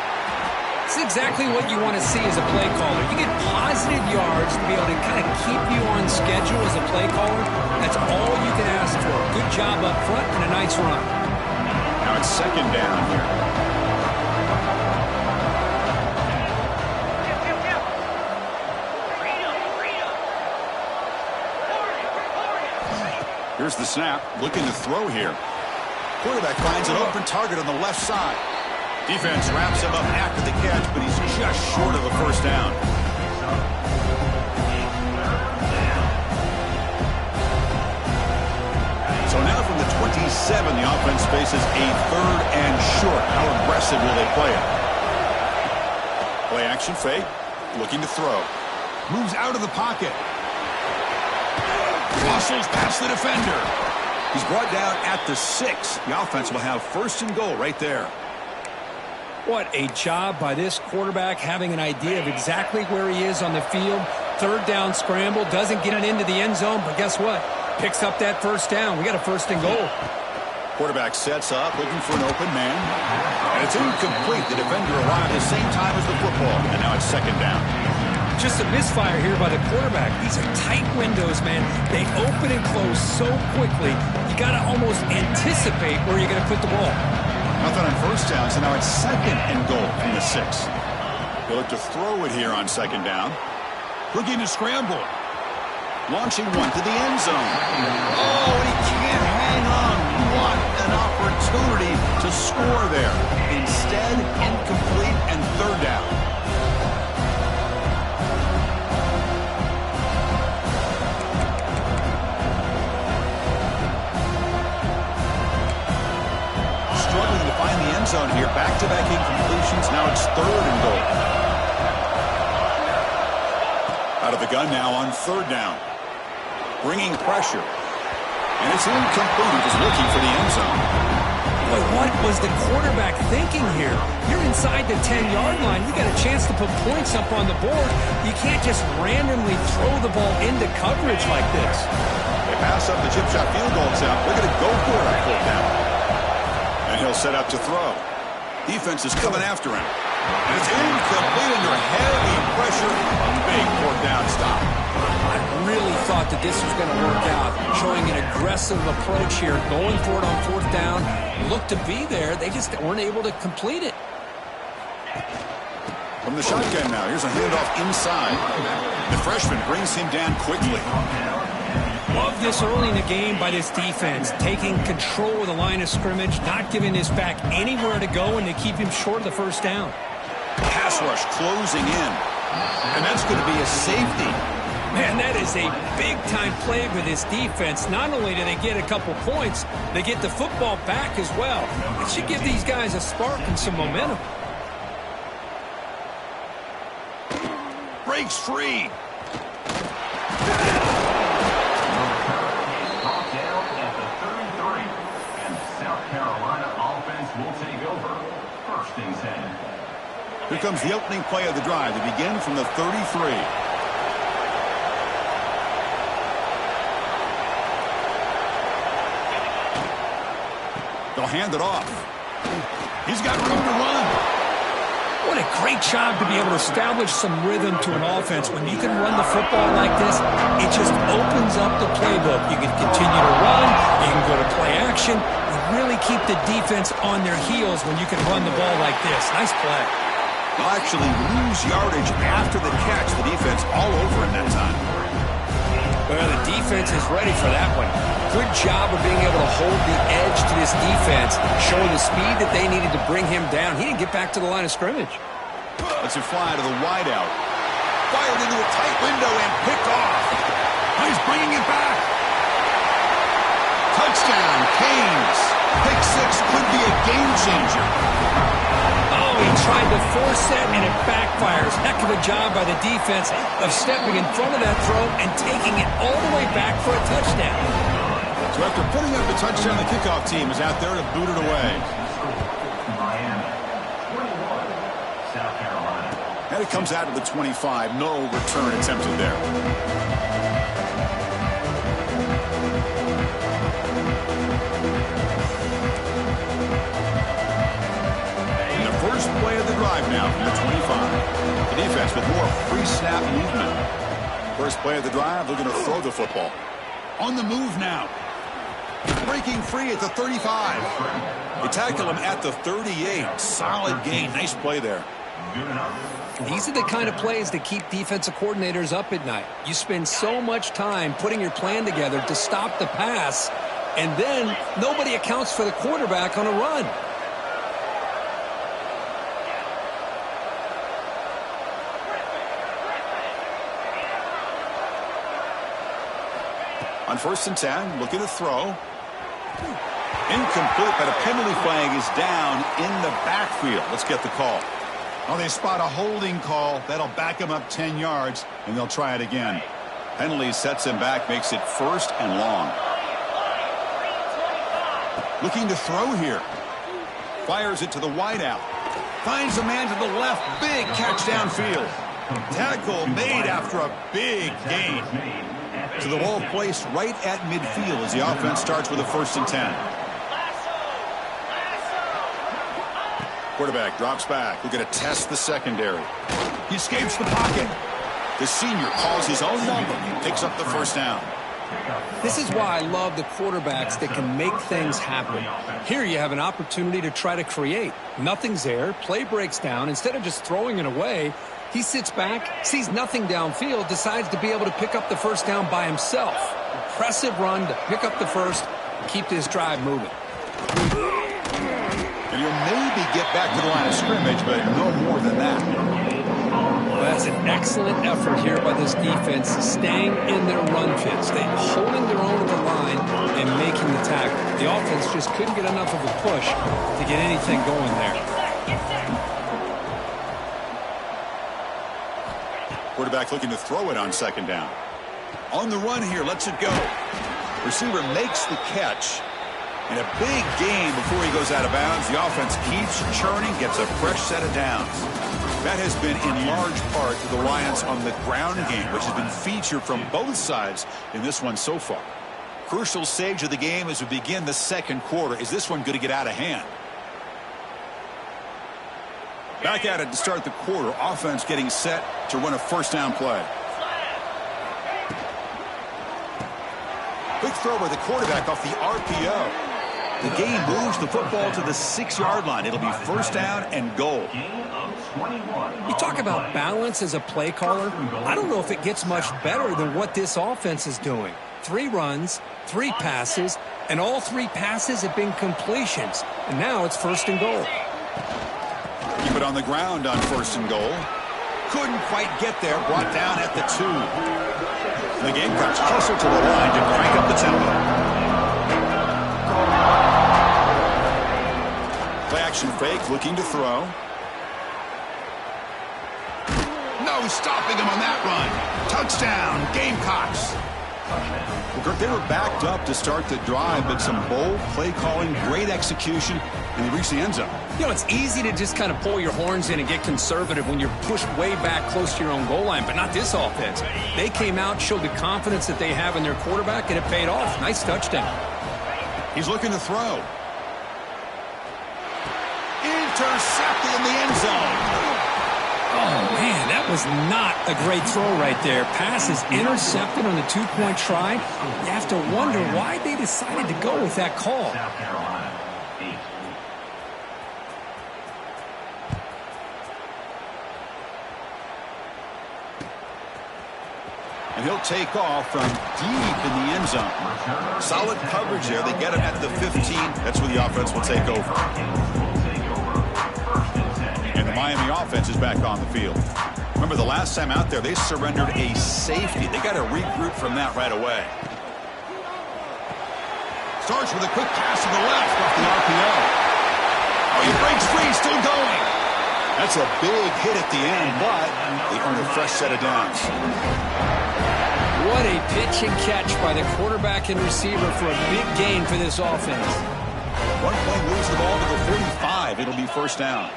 It's exactly what you want to see as a play caller. You get positive yards to be able to kind of keep you on schedule as a play caller. That's all you can ask for. Good job up front and a nice run. Now it's second down here. Here's the snap. Looking to throw here. Quarterback finds an open target on the left side. Defense wraps him up after the catch, but he's just short of a first down. So now from the 27, the offense faces a 3rd and short. How aggressive will they play it? Play action fake. Looking to throw. Moves out of the pocket. Muscles past the defender. He's brought down at the 6. The offense will have 1st and goal right there. What a job by this quarterback, having an idea of exactly where he is on the field. 3rd down scramble, doesn't get it into the end zone, but guess what? Picks up that 1st down. We got a 1st and goal. Quarterback sets up, looking for an open man. And it's incomplete. The defender arrived at the same time as the football. And now it's second down. Just a misfire here by the quarterback. These are tight windows, man. They open and close so quickly. You got to almost anticipate where you're going to put the ball. Nothing on first down, so now it's second and goal from the 6. They'll look to throw it here on second down. Looking to scramble. Launching one to the end zone. Oh, and he can't hang on. What an opportunity to score there. Instead, incomplete and 3rd down. here. Back-to-back incompletions. Now it's 3rd and goal. Out of the gun now on 3rd down. Bringing pressure. And it's incomplete. He was looking for the end zone. Boy, what was the quarterback thinking here? You're inside the 10-yard line. You got a chance to put points up on the board. You can't just randomly throw the ball into coverage like this. They pass up the chip shot field goal attempt. They're going to go for it on 4th down. And he'll set up to throw. Defense is coming after him. And it's incomplete under heavy pressure. A big 4th down stop. I really thought that this was going to work out, showing an aggressive approach here, going for it on 4th down. Looked to be there. They just weren't able to complete it. From the shotgun now, here's a handoff inside. The freshman brings him down quickly. Love this early in the game by this defense, taking control of the line of scrimmage, not giving this back anywhere to go, and they keep him short of the 1st down. Pass rush closing in. And that's going to be a safety. Man, that is a big-time play for this defense. Not only do they get a couple points, they get the football back as well. It should give these guys a spark and some momentum. Breaks free. Here comes the opening play of the drive. They begin from the 33. They'll hand it off. He's got room to run. What a great job to be able to establish some rhythm to an offense. When you can run the football like this, it just opens up the playbook. You can continue to run. You can go to play action. You really keep the defense on their heels when you can run the ball like this. Nice play. They'll actually lose yardage after the catch. The defense all over in that time. Well, the defense is ready for that one. Good job of being able to hold the edge to this defense, showing the speed that they needed to bring him down. He didn't get back to the line of scrimmage. Let's it fly to the wideout. Fired into a tight window and picked off. He's bringing it back. Touchdown, Canes. Pick 6 could be a game changer. Oh, he tried to force it, and it backfires. Heck of a job by the defense of stepping in front of that throw and taking it all the way back for a touchdown. So after putting up the touchdown, the kickoff team is out there to boot it away. And it comes out of the 25. No return attempted there. First play of the drive now from the 25. The defense with more pre-snap movement. First play of the drive, they're going to throw the football. On the move now. Breaking free at the 35. They tackle him at the 38. Solid gain. Nice play there. These are the kind of plays that keep defensive coordinators up at night. You spend so much time putting your plan together to stop the pass, and then nobody accounts for the quarterback on a run. On 1st and 10, looking to throw. Incomplete, but a penalty flag is down in the backfield. Let's get the call. Oh, they spot a holding call. That'll back him up 10 yards, and they'll try it again. Penalty sets him back, makes it 1st and long. Looking to throw here. Fires it to the wideout. Finds a man to the left. Big catch downfield. Tackle made after a big gain. So the ball placed right at midfield as the offense starts with a 1st and 10. Quarterback drops back. We're going to test the secondary. He escapes the pocket. The senior calls his own number. Picks up the 1st down. This is why I love the quarterbacks that can make things happen. Here you have an opportunity to try to create. Nothing's there. Play breaks down. Instead of just throwing it away, he sits back, sees nothing downfield, decides to be able to pick up the 1st down by himself. Impressive run to pick up the 1st and keep this drive moving. And he'll maybe get back to the line of scrimmage, but no more than that. Well, that's an excellent effort here by this defense, staying in their run fits. They're holding their own at the line and making the tackle. The offense just couldn't get enough of a push to get anything going there. Quarterback looking to throw it on second down. On the run here, lets it go. Receiver makes the catch. And a big gain before he goes out of bounds. The offense keeps churning, gets a fresh set of downs. That has been in large part the reliance on the ground game, which has been featured from both sides in this one so far. Crucial stage of the game as we begin the second quarter. Is this one going to get out of hand? Back at it to start the quarter. Offense getting set to run a first down play. Quick throw by the quarterback off the RPO. The game moves the football to the 6-yard line. It'll be first down and goal. You talk about balance as a play caller. I don't know if it gets much better than what this offense is doing. 3 runs, 3 passes, and all 3 passes have been completions. And now it's first and goal. Keep it on the ground on first and goal. Couldn't quite get there. Brought down at the 2. The Gamecocks hustle to the line to crank up the tempo. Play action fake, looking to throw. No stopping him on that run. Touchdown, Gamecocks. Well, they were backed up to start the drive, but some bold play calling, great execution, and they reached the end zone. You know, it's easy to just kind of pull your horns in and get conservative when you're pushed way back close to your own goal line, but not this offense. They came out, showed the confidence that they have in their quarterback, and it paid off. Nice touchdown. He's looking to throw. Intercepted in the end zone. Oh, man, that was not a great throw right there. Pass is intercepted on the 2-point try. You have to wonder why they decided to go with that call. And he'll take off from deep in the end zone. Solid coverage there. They get him at the 15. That's where the offense will take over. And the Miami offense is back on the field. Remember, the last time out there, they surrendered a safety. They got to regroup from that right away. Starts with a quick pass to the left off the RPO. Oh, he breaks free, still going. That's a big hit at the end, but they earn a fresh set of downs. What a pitch and catch by the quarterback and receiver for a big gain for this offense. One play moves the ball to the 45. It'll be first down.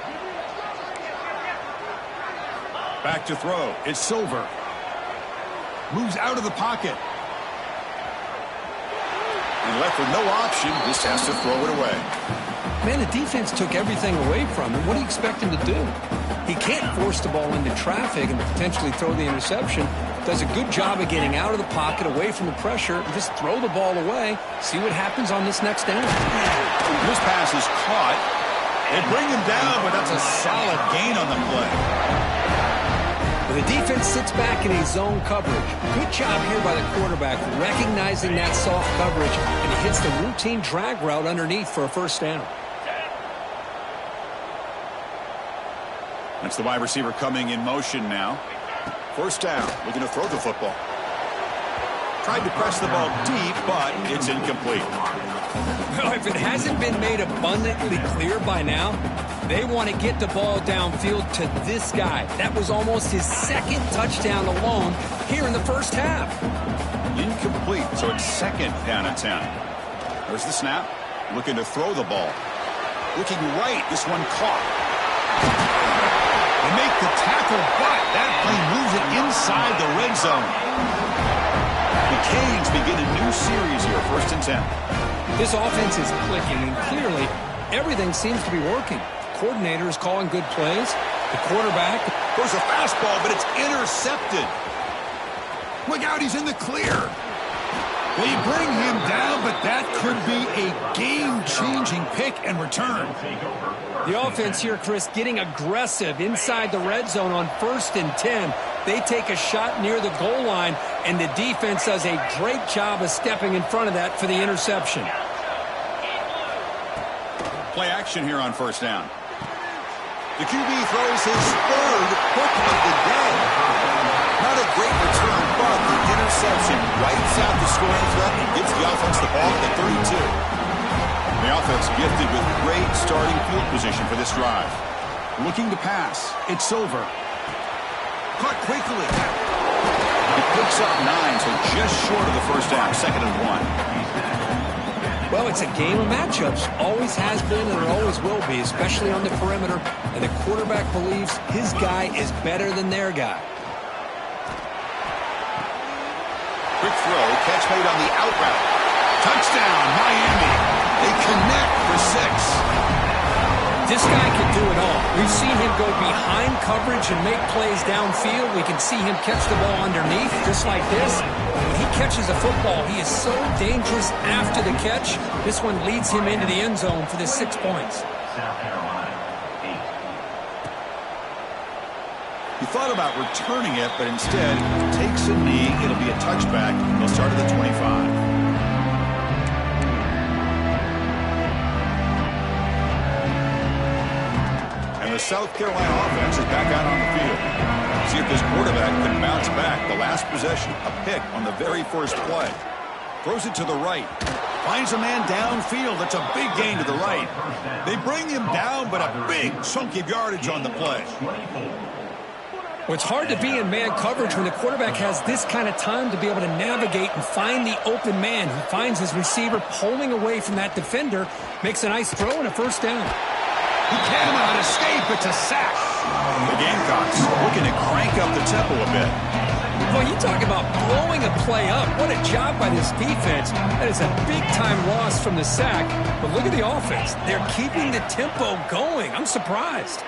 Back to throw. It's Silver. Moves out of the pocket. And left with no option. Just has to throw it away. Man, the defense took everything away from him. What do you expect him to do? He can't force the ball into traffic and potentially throw the interception. Does a good job of getting out of the pocket, away from the pressure, and just throw the ball away. See what happens on this next down. This pass is caught. They bring him down, but that's a solid gain on the play. The defense sits back in a zone coverage. Good job here by the quarterback, recognizing that soft coverage, and he hits the routine drag route underneath for a first down. That's the wide receiver coming in motion now. First down, looking to throw the football. Tried to press the ball deep, but it's incomplete. Well, if it hasn't been made abundantly clear by now, they want to get the ball downfield to this guy. That was almost his second touchdown alone here in the first half. Incomplete, so it's second down and 10. There's the snap. Looking to throw the ball. Looking right, this one caught. They make the tackle, but that play moves it inside the red zone. The Canes begin a new series here, first and 10. This offense is clicking, and clearly everything seems to be working. Coordinator is calling good plays. The quarterback. There's a fastball, but it's intercepted. Look out, he's in the clear. They bring him down, but that could be a game-changing pick and return. The offense here, Chris, getting aggressive inside the red zone on first and 10. They take a shot near the goal line, and the defense does a great job of stepping in front of that for the interception. Play action here on first down. The QB throws his third hook of the day. Not a great return, but the interception wipes out the scoring threat and gives the offense the ball at the 32. The offense gifted with great starting field position for this drive. Looking to pass. It's Silver. Caught quickly. He picks up 9, so just short of the first down, 2nd and 1. Well, it's a game of matchups. Always has been and it always will be, especially on the perimeter. And the quarterback believes his guy is better than their guy. Quick throw, catch made on the out route. Touchdown, Miami. They connect for 6. This guy can do it all. We've seen him go behind coverage and make plays downfield. We can see him catch the ball underneath, just like this. When he catches a football, he is so dangerous after the catch. This one leads him into the end zone for the 6 points. He thought about returning it, but instead takes a knee. It'll be a touchback. They'll start at the 25. The South Carolina offense is back out on the field. See if this quarterback can bounce back. The last possession, a pick on the very first play. Throws it to the right. Finds a man downfield. That's a big gain to the right. They bring him down, but a big chunk of yardage on the play. Well, it's hard to be in man coverage when the quarterback has this kind of time to be able to navigate and find the open man. He finds his receiver pulling away from that defender, makes a nice throw and a first down. He cannot escape. It's a sack. The Gamecocks looking to crank up the tempo a bit. Well, you talk about blowing a play up. What a job by this defense. That is a big-time loss from the sack. But look at the offense. They're keeping the tempo going. I'm surprised.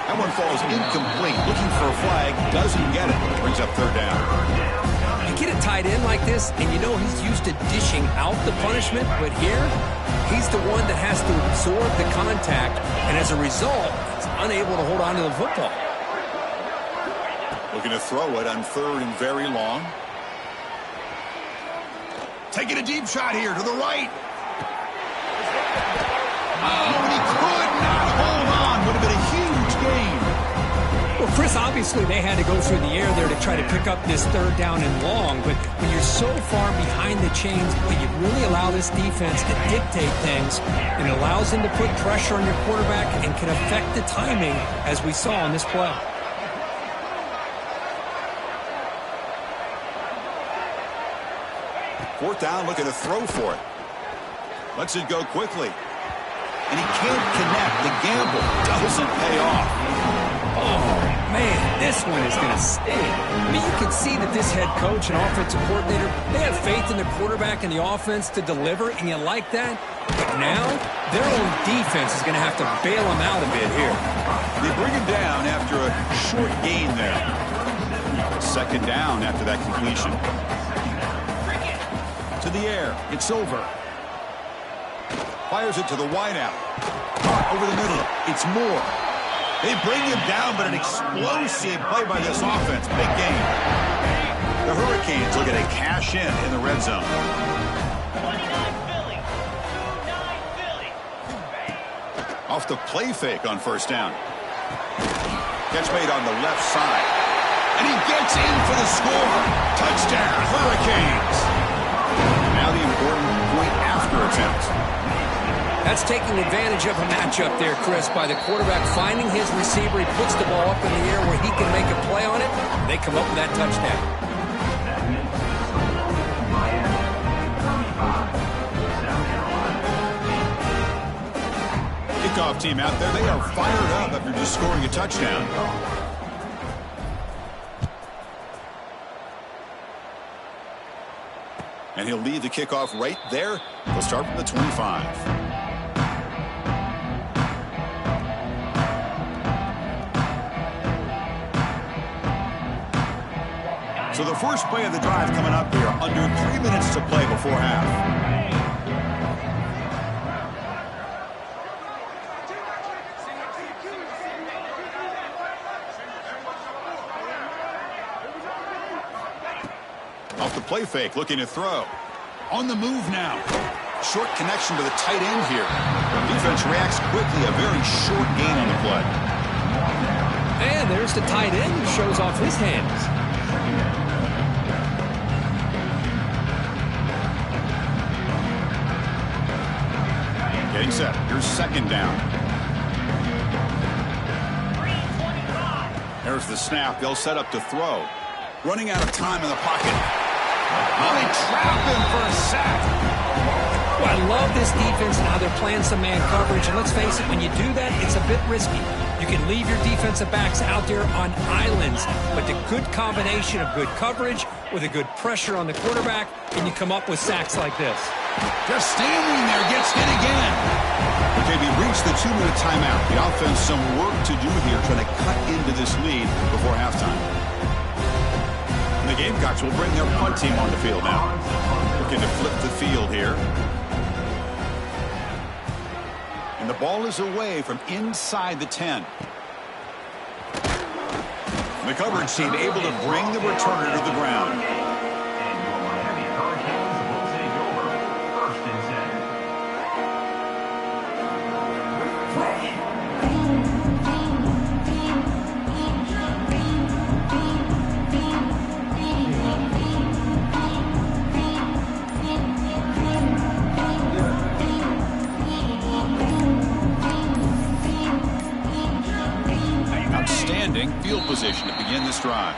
That one falls incomplete. Looking for a flag. Doesn't get it. Brings up 3rd down. You get a tight end like this, and you know he's used to dishing out the punishment. But here, he's the one that has to absorb the contact, and as a result, he's unable to hold on to the football. Looking to throw it on 3rd and very long. Taking a deep shot here to the right. Oh, and he could not hold on. Would have been a huge gain. Well, Chris, obviously they had to go through the air there to try to pick up this 3rd down and long, but when you're so far behind the chains, well, you really allow this defense to dictate things, and it allows them to put pressure on your quarterback and can affect the timing, as we saw on this play. Fourth down, looking to throw for it. Lets it go quickly. And he can't connect. The gamble doesn't pay off. Oh, man, this one is going to sting. I mean, you can see that this head coach and offensive coordinator, they have faith in the quarterback and the offense to deliver, and you like that. But now, their own defense is going to have to bail them out a bit here. They bring him down after a short gain there. 2nd down after that completion. To the air. It's over. Fires it to the wideout. Over the middle. It's Moore. They bring him down, but an explosive play by this offense. Big game. The Hurricanes looking to cash in the red zone. Off the play fake on 1st down. Catch made on the left side. And he gets in for the score. Touchdown, Hurricanes. Now the important point after attempt. That's taking advantage of a matchup there, Chris, by the quarterback finding his receiver. He puts the ball up in the air where he can make a play on it. They come up with that touchdown. Kickoff team out there. They are fired up after just scoring a touchdown. And he'll lead the kickoff right there. They'll start from the 25. So the first play of the drive coming up here. Under 3 minutes to play before half. Off the play fake, looking to throw. On the move now. Short connection to the tight end here. The defense reacts quickly. A very short gain on the play. And there's the tight end who shows off his hands. Getting set. Here's second down. There's the snap. They'll set up to throw. Running out of time in the pocket. Oh, they trap him for a sack. Well, I love this defense and how they're playing some man coverage. And let's face it, when you do that, it's a bit risky. You can leave your defensive backs out there on islands, but the good combination of good coverage with a good pressure on the quarterback, and you come up with sacks like this. Just standing there, gets hit again. Okay, we reached the 2-minute timeout. The offense some work to do here, trying to cut into this lead before halftime. And the Gamecocks will bring their punt team on the field now. Looking to flip the field here. And the ball is away from inside the 10. The coverage team able to bring the returner to the ground. Field position to begin this drive.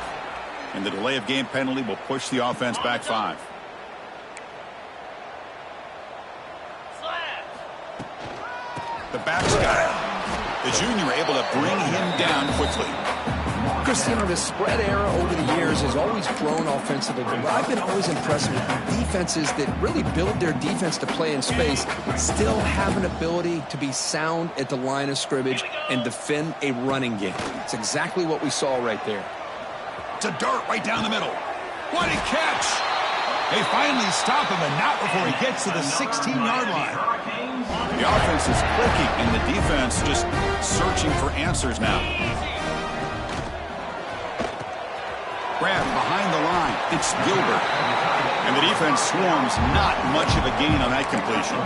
And the delay of game penalty will push the offense back 5. The back's got it. The junior able to bring him down quickly. Cristiano, the spread era over the years has always grown offensively, but I've been always impressed with defenses that really build their defense to play in space, still have an ability to be sound at the line of scrimmage and defend a running game. It's exactly what we saw right there. To dirt right down the middle. What a catch! They finally stop him, and not before he gets to the 16-yard line. The offense is clicking, and the defense just searching for answers now. Grab behind the line. It's Gilbert. And the defense swarms. Not much of a gain on that completion.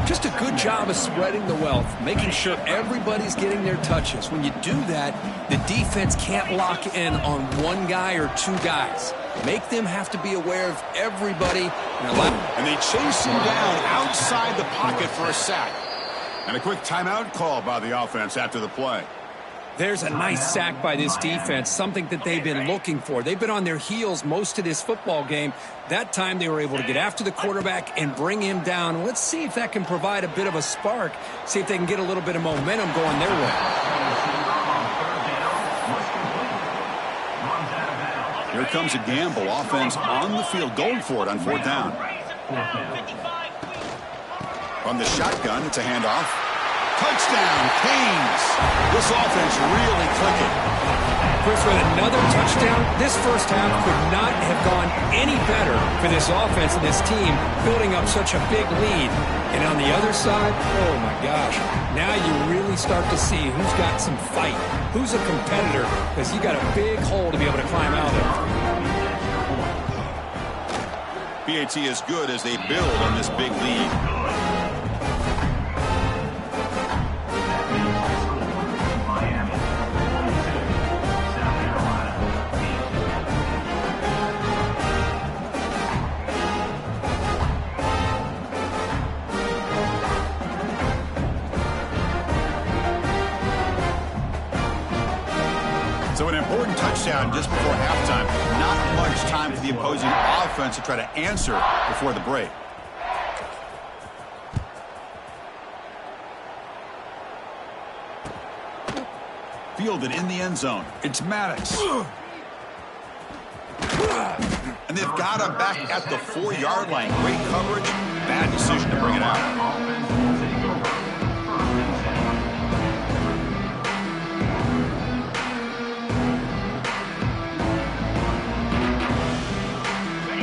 Just a good job of spreading the wealth, making sure everybody's getting their touches. When you do that, the defense can't lock in on one guy or two guys. Make them have to be aware of everybody. And they chase him down outside the pocket for a sack. And a quick timeout call by the offense after the play. There's a nice sack by this defense, something that they've been looking for. They've been on their heels most of this football game. That time they were able to get after the quarterback and bring him down. Let's see if that can provide a bit of a spark, see if they can get a little bit of momentum going their way. Here comes a gamble. Offense on the field, going for it on 4th down. From the shotgun, it's a handoff. Touchdown, Canes. This offense really clicking. Chris, with another touchdown, this first half could not have gone any better for this offense and this team, building up such a big lead. And on the other side, oh my gosh, now you really start to see who's got some fight, who's a competitor, because you got a big hole to be able to climb out of. PAT is good as they build on this big lead. So an important touchdown just before halftime. Not much time for the opposing offense to try to answer before the break. Fielded in the end zone. It's Maddox. And they've got him back at the 4-yard line. Great coverage. Bad decision to bring it out.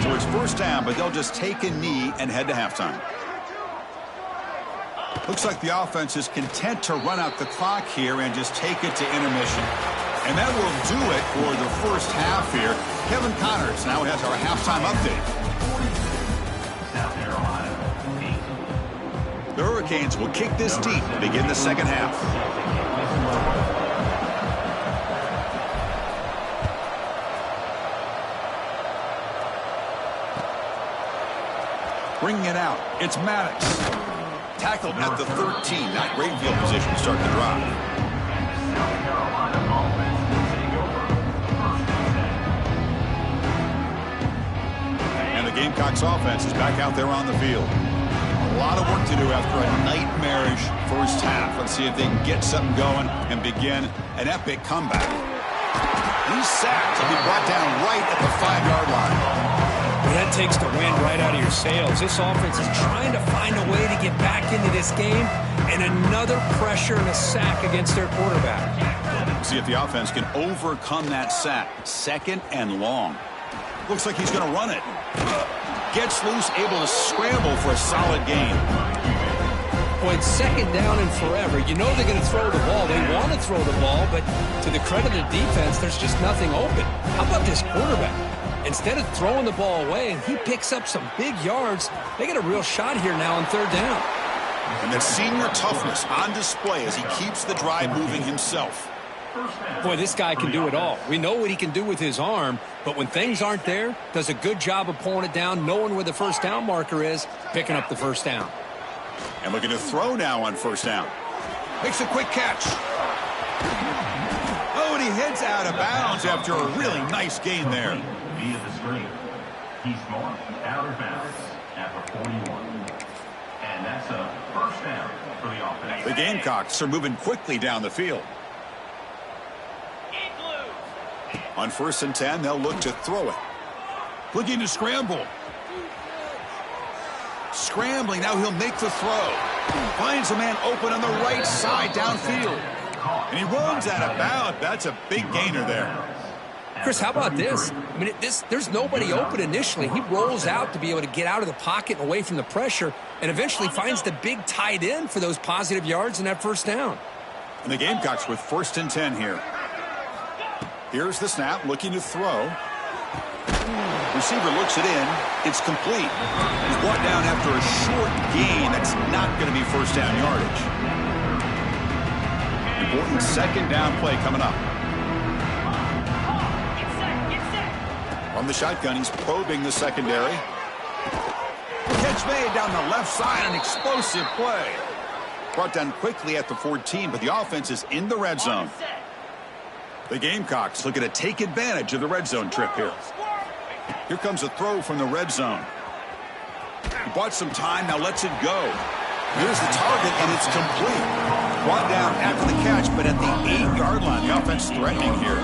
So it's 1st down, but they'll just take a knee and head to halftime. Looks like the offense is content to run out the clock here and just take it to intermission. And that will do it for the first half here. Kevin Connors now has our halftime update. Hurricanes will kick this deep to begin the second half. Bringing it out, it's Maddox. Tackled at the 13. Not great field position to start the drive. And the Gamecocks offense is back out there on the field. A lot of work to do after a nightmarish first half. Let's see if they can get something going and begin an epic comeback. He's sacked. He'll be brought down right at the 5-yard line. Well, that takes the wind right out of your sails. This offense is trying to find a way to get back into this game, and another pressure and a sack against their quarterback. See if the offense can overcome that sack. Second and long. Looks like he's going to run it. Gets loose, able to scramble for a solid gain. Boy, it's second down and forever. You know they're going to throw the ball. They want to throw the ball, but to the credit of the defense, there's just nothing open. How about this quarterback? Instead of throwing the ball away, and he picks up some big yards, they get a real shot here now on third down. And that senior toughness on display as he keeps the drive moving himself. Boy, this guy can do it all. We know what he can do with his arm, but when things aren't there, does a good job of pulling it down, knowing where the first down marker is, picking up the first down. And looking to throw now on first down. Makes a quick catch. Oh, and he heads out of bounds after a really nice gain there. Via the screen. He's marked out of bounds at the 41. And that's a first down for the offense. The Gamecocks are moving quickly down the field. On 1st and 10, they'll look to throw it. Looking to scramble. Scrambling, now he'll make the throw. Finds a man open on the right side downfield. And he runs out of bounds. That's a big gainer there. Chris, how about this? I mean, there's nobody open initially. He rolls out to be able to get out of the pocket and away from the pressure, and eventually finds the big tight end for those positive yards and that first down. And the Gamecocks with 1st and 10 here. Here's the snap, looking to throw. Receiver looks it in. It's complete. He's brought down after a short gain. That's not going to be first down yardage. Important second down play coming up. From the shotgun, he's probing the secondary. Catch made down the left side, an explosive play. Brought down quickly at the 14, but the offense is in the red zone. The Gamecocks looking to take advantage of the red zone trip here. Here comes a throw from the red zone. He bought some time, now lets it go. Here's the target, and it's complete. Brought down after the catch, but at the 8-yard line, the offense threatening here.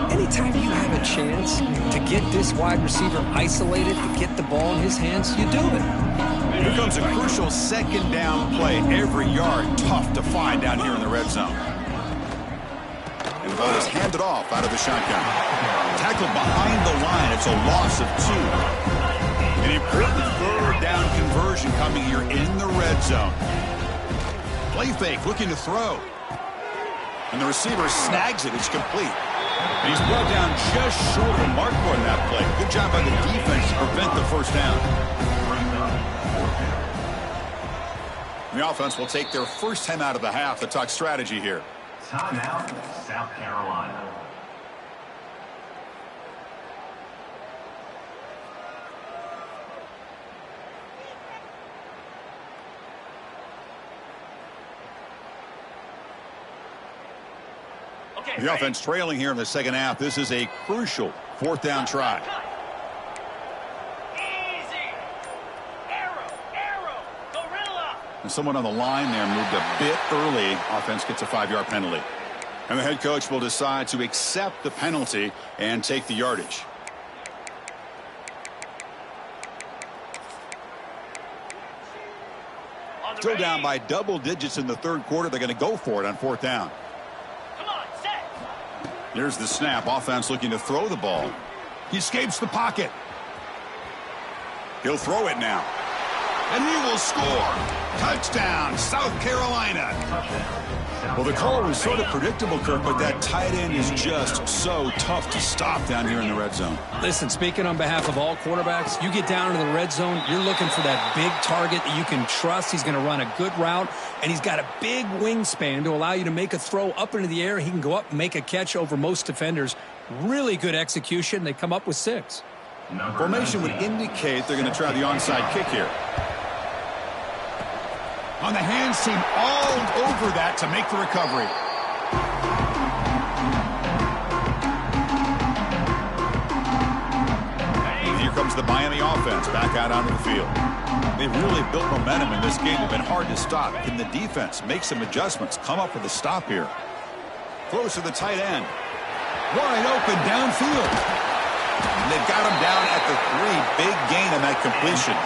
Anytime you have a chance to get this wide receiver isolated, to get the ball in his hands, you do it. Here comes a crucial second down play. Every yard tough to find down here in the red zone. And the ball is handed off out of the shotgun. Tackled behind the line. It's a loss of 2. An important third down conversion coming here in the red zone. Play fake, looking to throw. And the receiver snags it. It's complete. And he's brought down just short of the mark on that play. Good job by the defense to prevent the first down. The offense will take their first 10 out of the half to talk strategy here. Timeout, South Carolina. The offense trailing here in the second half. This is a crucial 4th down try. And someone on the line there moved a bit early. Offense gets a 5-yard penalty. And the head coach will decide to accept the penalty and take the yardage. Still down by double digits in the third quarter. They're going to go for it on 4th down. Here's the snap. Offense looking to throw the ball. He escapes the pocket. He'll throw it now. And he will score. Touchdown, South Carolina. Well, the call was sort of predictable, Kirk, but that tight end is just so tough to stop down here in the red zone. Listen, speaking on behalf of all quarterbacks, you get down into the red zone, you're looking for that big target that you can trust. He's going to run a good route, and he's got a big wingspan to allow you to make a throw up into the air. He can go up and make a catch over most defenders. Really good execution. They come up with 6. Formation would indicate they're going to try the onside kick here. On the hands team all over that to make the recovery. Here comes the Miami offense back out onto the field. They've really built momentum in this game. They've been hard to stop. Can the defense make some adjustments? Come up with a stop here. Close to the tight end. Wide open downfield. And they've got him down at the 3. Big gain on that completion.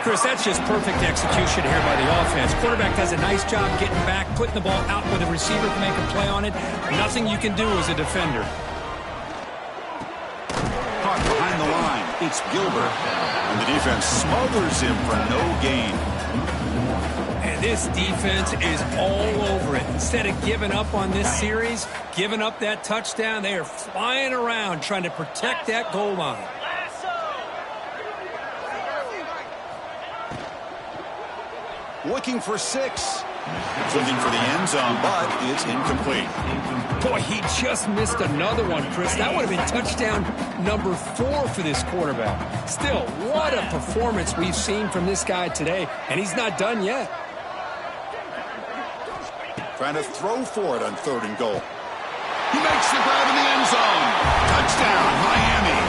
Chris, that's just perfect execution here by the offense. Quarterback does a nice job getting back, putting the ball out where the receiver can make a play on it. Nothing you can do as a defender. Caught behind the line. It's Gilbert. And the defense smothers him for no gain. And this defense is all over it. Instead of giving up on this series, giving up that touchdown, they are flying around trying to protect that goal line. Looking for 6. Looking for the end zone, but it's incomplete. Boy, he just missed another one, Chris. That would have been touchdown number 4 for this quarterback. Still, what a performance we've seen from this guy today, and he's not done yet. Trying to throw for it on 3rd and goal. He makes the grab in the end zone. Touchdown, Miami.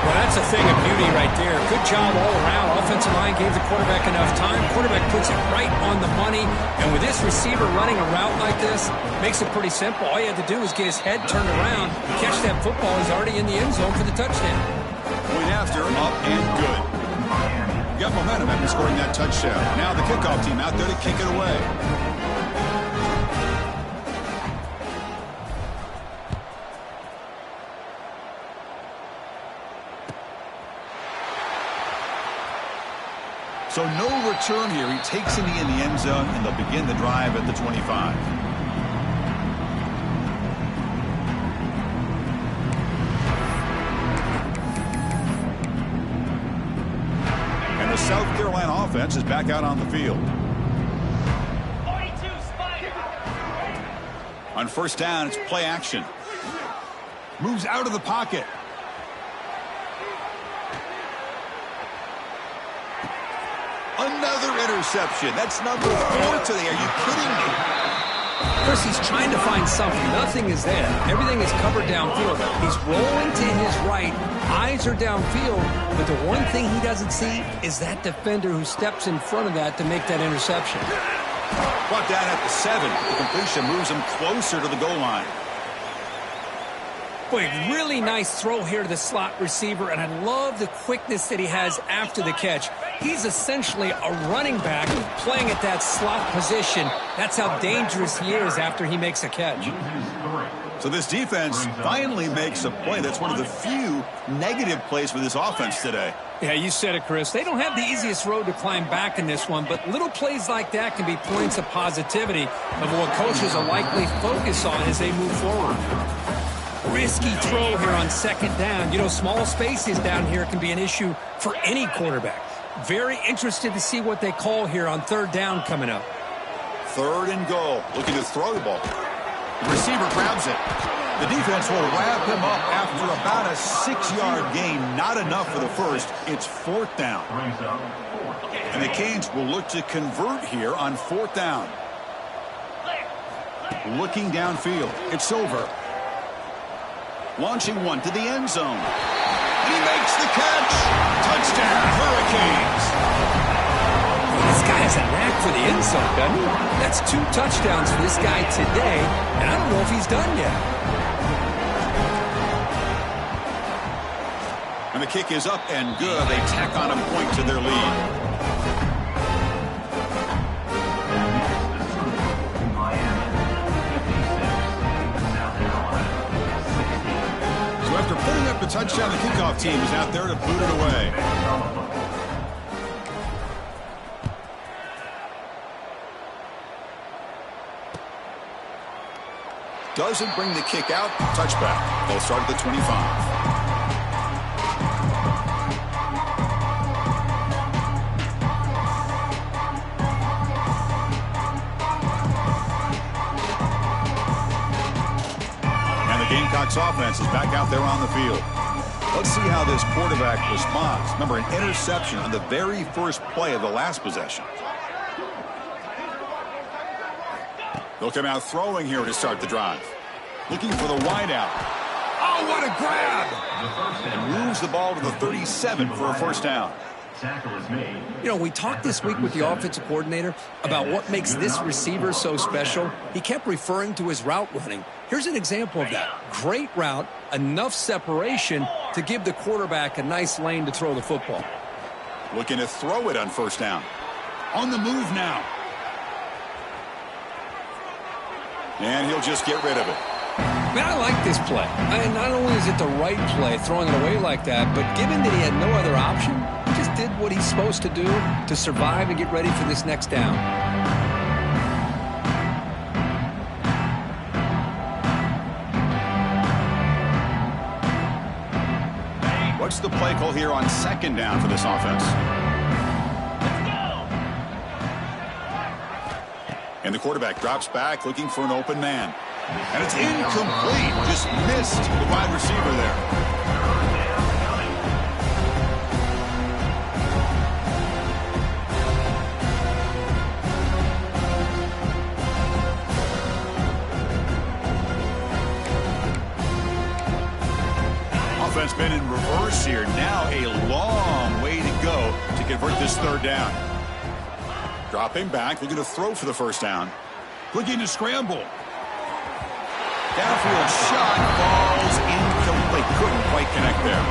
Well, that's a thing of beauty right there. Good job all around. Offensive line gave the quarterback enough time. Quarterback puts it right on the money. And with this receiver running a route like this, makes it pretty simple. All you had to do was get his head turned around, catch that football. He's already in the end zone for the touchdown. Point after, up and good. Got momentum after scoring that touchdown. Now the kickoff team out there to kick it away. So no return here. He takes it in the end zone, and they'll begin the drive at the 25. And the South Carolina offense is back out on the field. 42 Spider. On 1st down, it's play action. Moves out of the pocket. Another interception. That's number 4 today. Are you kidding me? Chris, he's trying to find something. Nothing is there. Everything is covered downfield. He's rolling to his right. Eyes are downfield. But the one thing he doesn't see is that defender who steps in front of that to make that interception. Brought down at the 7. The completion moves him closer to the goal line. Boy, really nice throw here to the slot receiver, and I love the quickness that he has after the catch. He's essentially a running back playing at that slot position. That's how dangerous he is after he makes a catch. So this defense finally makes a play. That's one of the few negative plays for this offense today. Yeah, you said it, Chris. They don't have the easiest road to climb back in this one, but little plays like that can be points of positivity of what coaches will likely focus on as they move forward. Risky throw here on 2nd down. You know, small spaces down here can be an issue for any quarterback. Very interested to see what they call here on 3rd down coming up. 3rd and goal. Looking to throw the ball. The receiver grabs it. The defense will wrap him up after about a 6-yard gain. Not enough for the first. It's 4th down. And the Canes will look to convert here on 4th down. Looking downfield. It's over. Launching one to the end zone. He makes the catch. Touchdown, Hurricanes. This guy has a knack for the end zone, doesn't he? That's 2 touchdowns for this guy today, and I don't know if he's done yet. And the kick is up and good. They tack on a point to their lead. After putting up the touchdown, the kickoff team is out there to boot it away. Doesn't bring the kick out. Touchback. They'll start at the 25. Gamecocks offense is back out there on the field. Let's see how this quarterback responds. Remember, an interception on the very first play of the last possession. They'll come out throwing here to start the drive. Looking for the wideout. Oh, what a grab! And moves the ball to the 37 for a first down. You know, we talked this week with the offensive coordinator about what makes this receiver so special. He kept referring to his route running. Here's an example of that. Great route, enough separation to give the quarterback a nice lane to throw the football. Looking to throw it on first down. On the move now. And he'll just get rid of it. Man, I like this play. Not only is it the right play, throwing it away like that, but given that he had no other option, he just did what he's supposed to do to survive and get ready for this next down. What's the play call here on second down for this offense? And the quarterback drops back looking for an open man. And it's incomplete. Just missed the wide receiver there. Offense been in reverse here. Now a long way to go to convert this third down. Dropping back, looking to throw for the first down. Looking to scramble. Downfield shot falls incomplete. Couldn't quite connect there.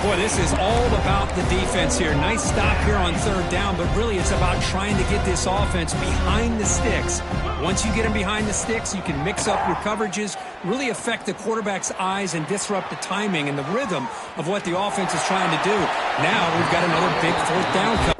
Boy, this is all about the defense here. Nice stop here on third down, but really it's about trying to get this offense behind the sticks. Once you get them behind the sticks, you can mix up your coverages, really affect the quarterback's eyes and disrupt the timing and the rhythm of what the offense is trying to do. Now we've got another big fourth down coverage.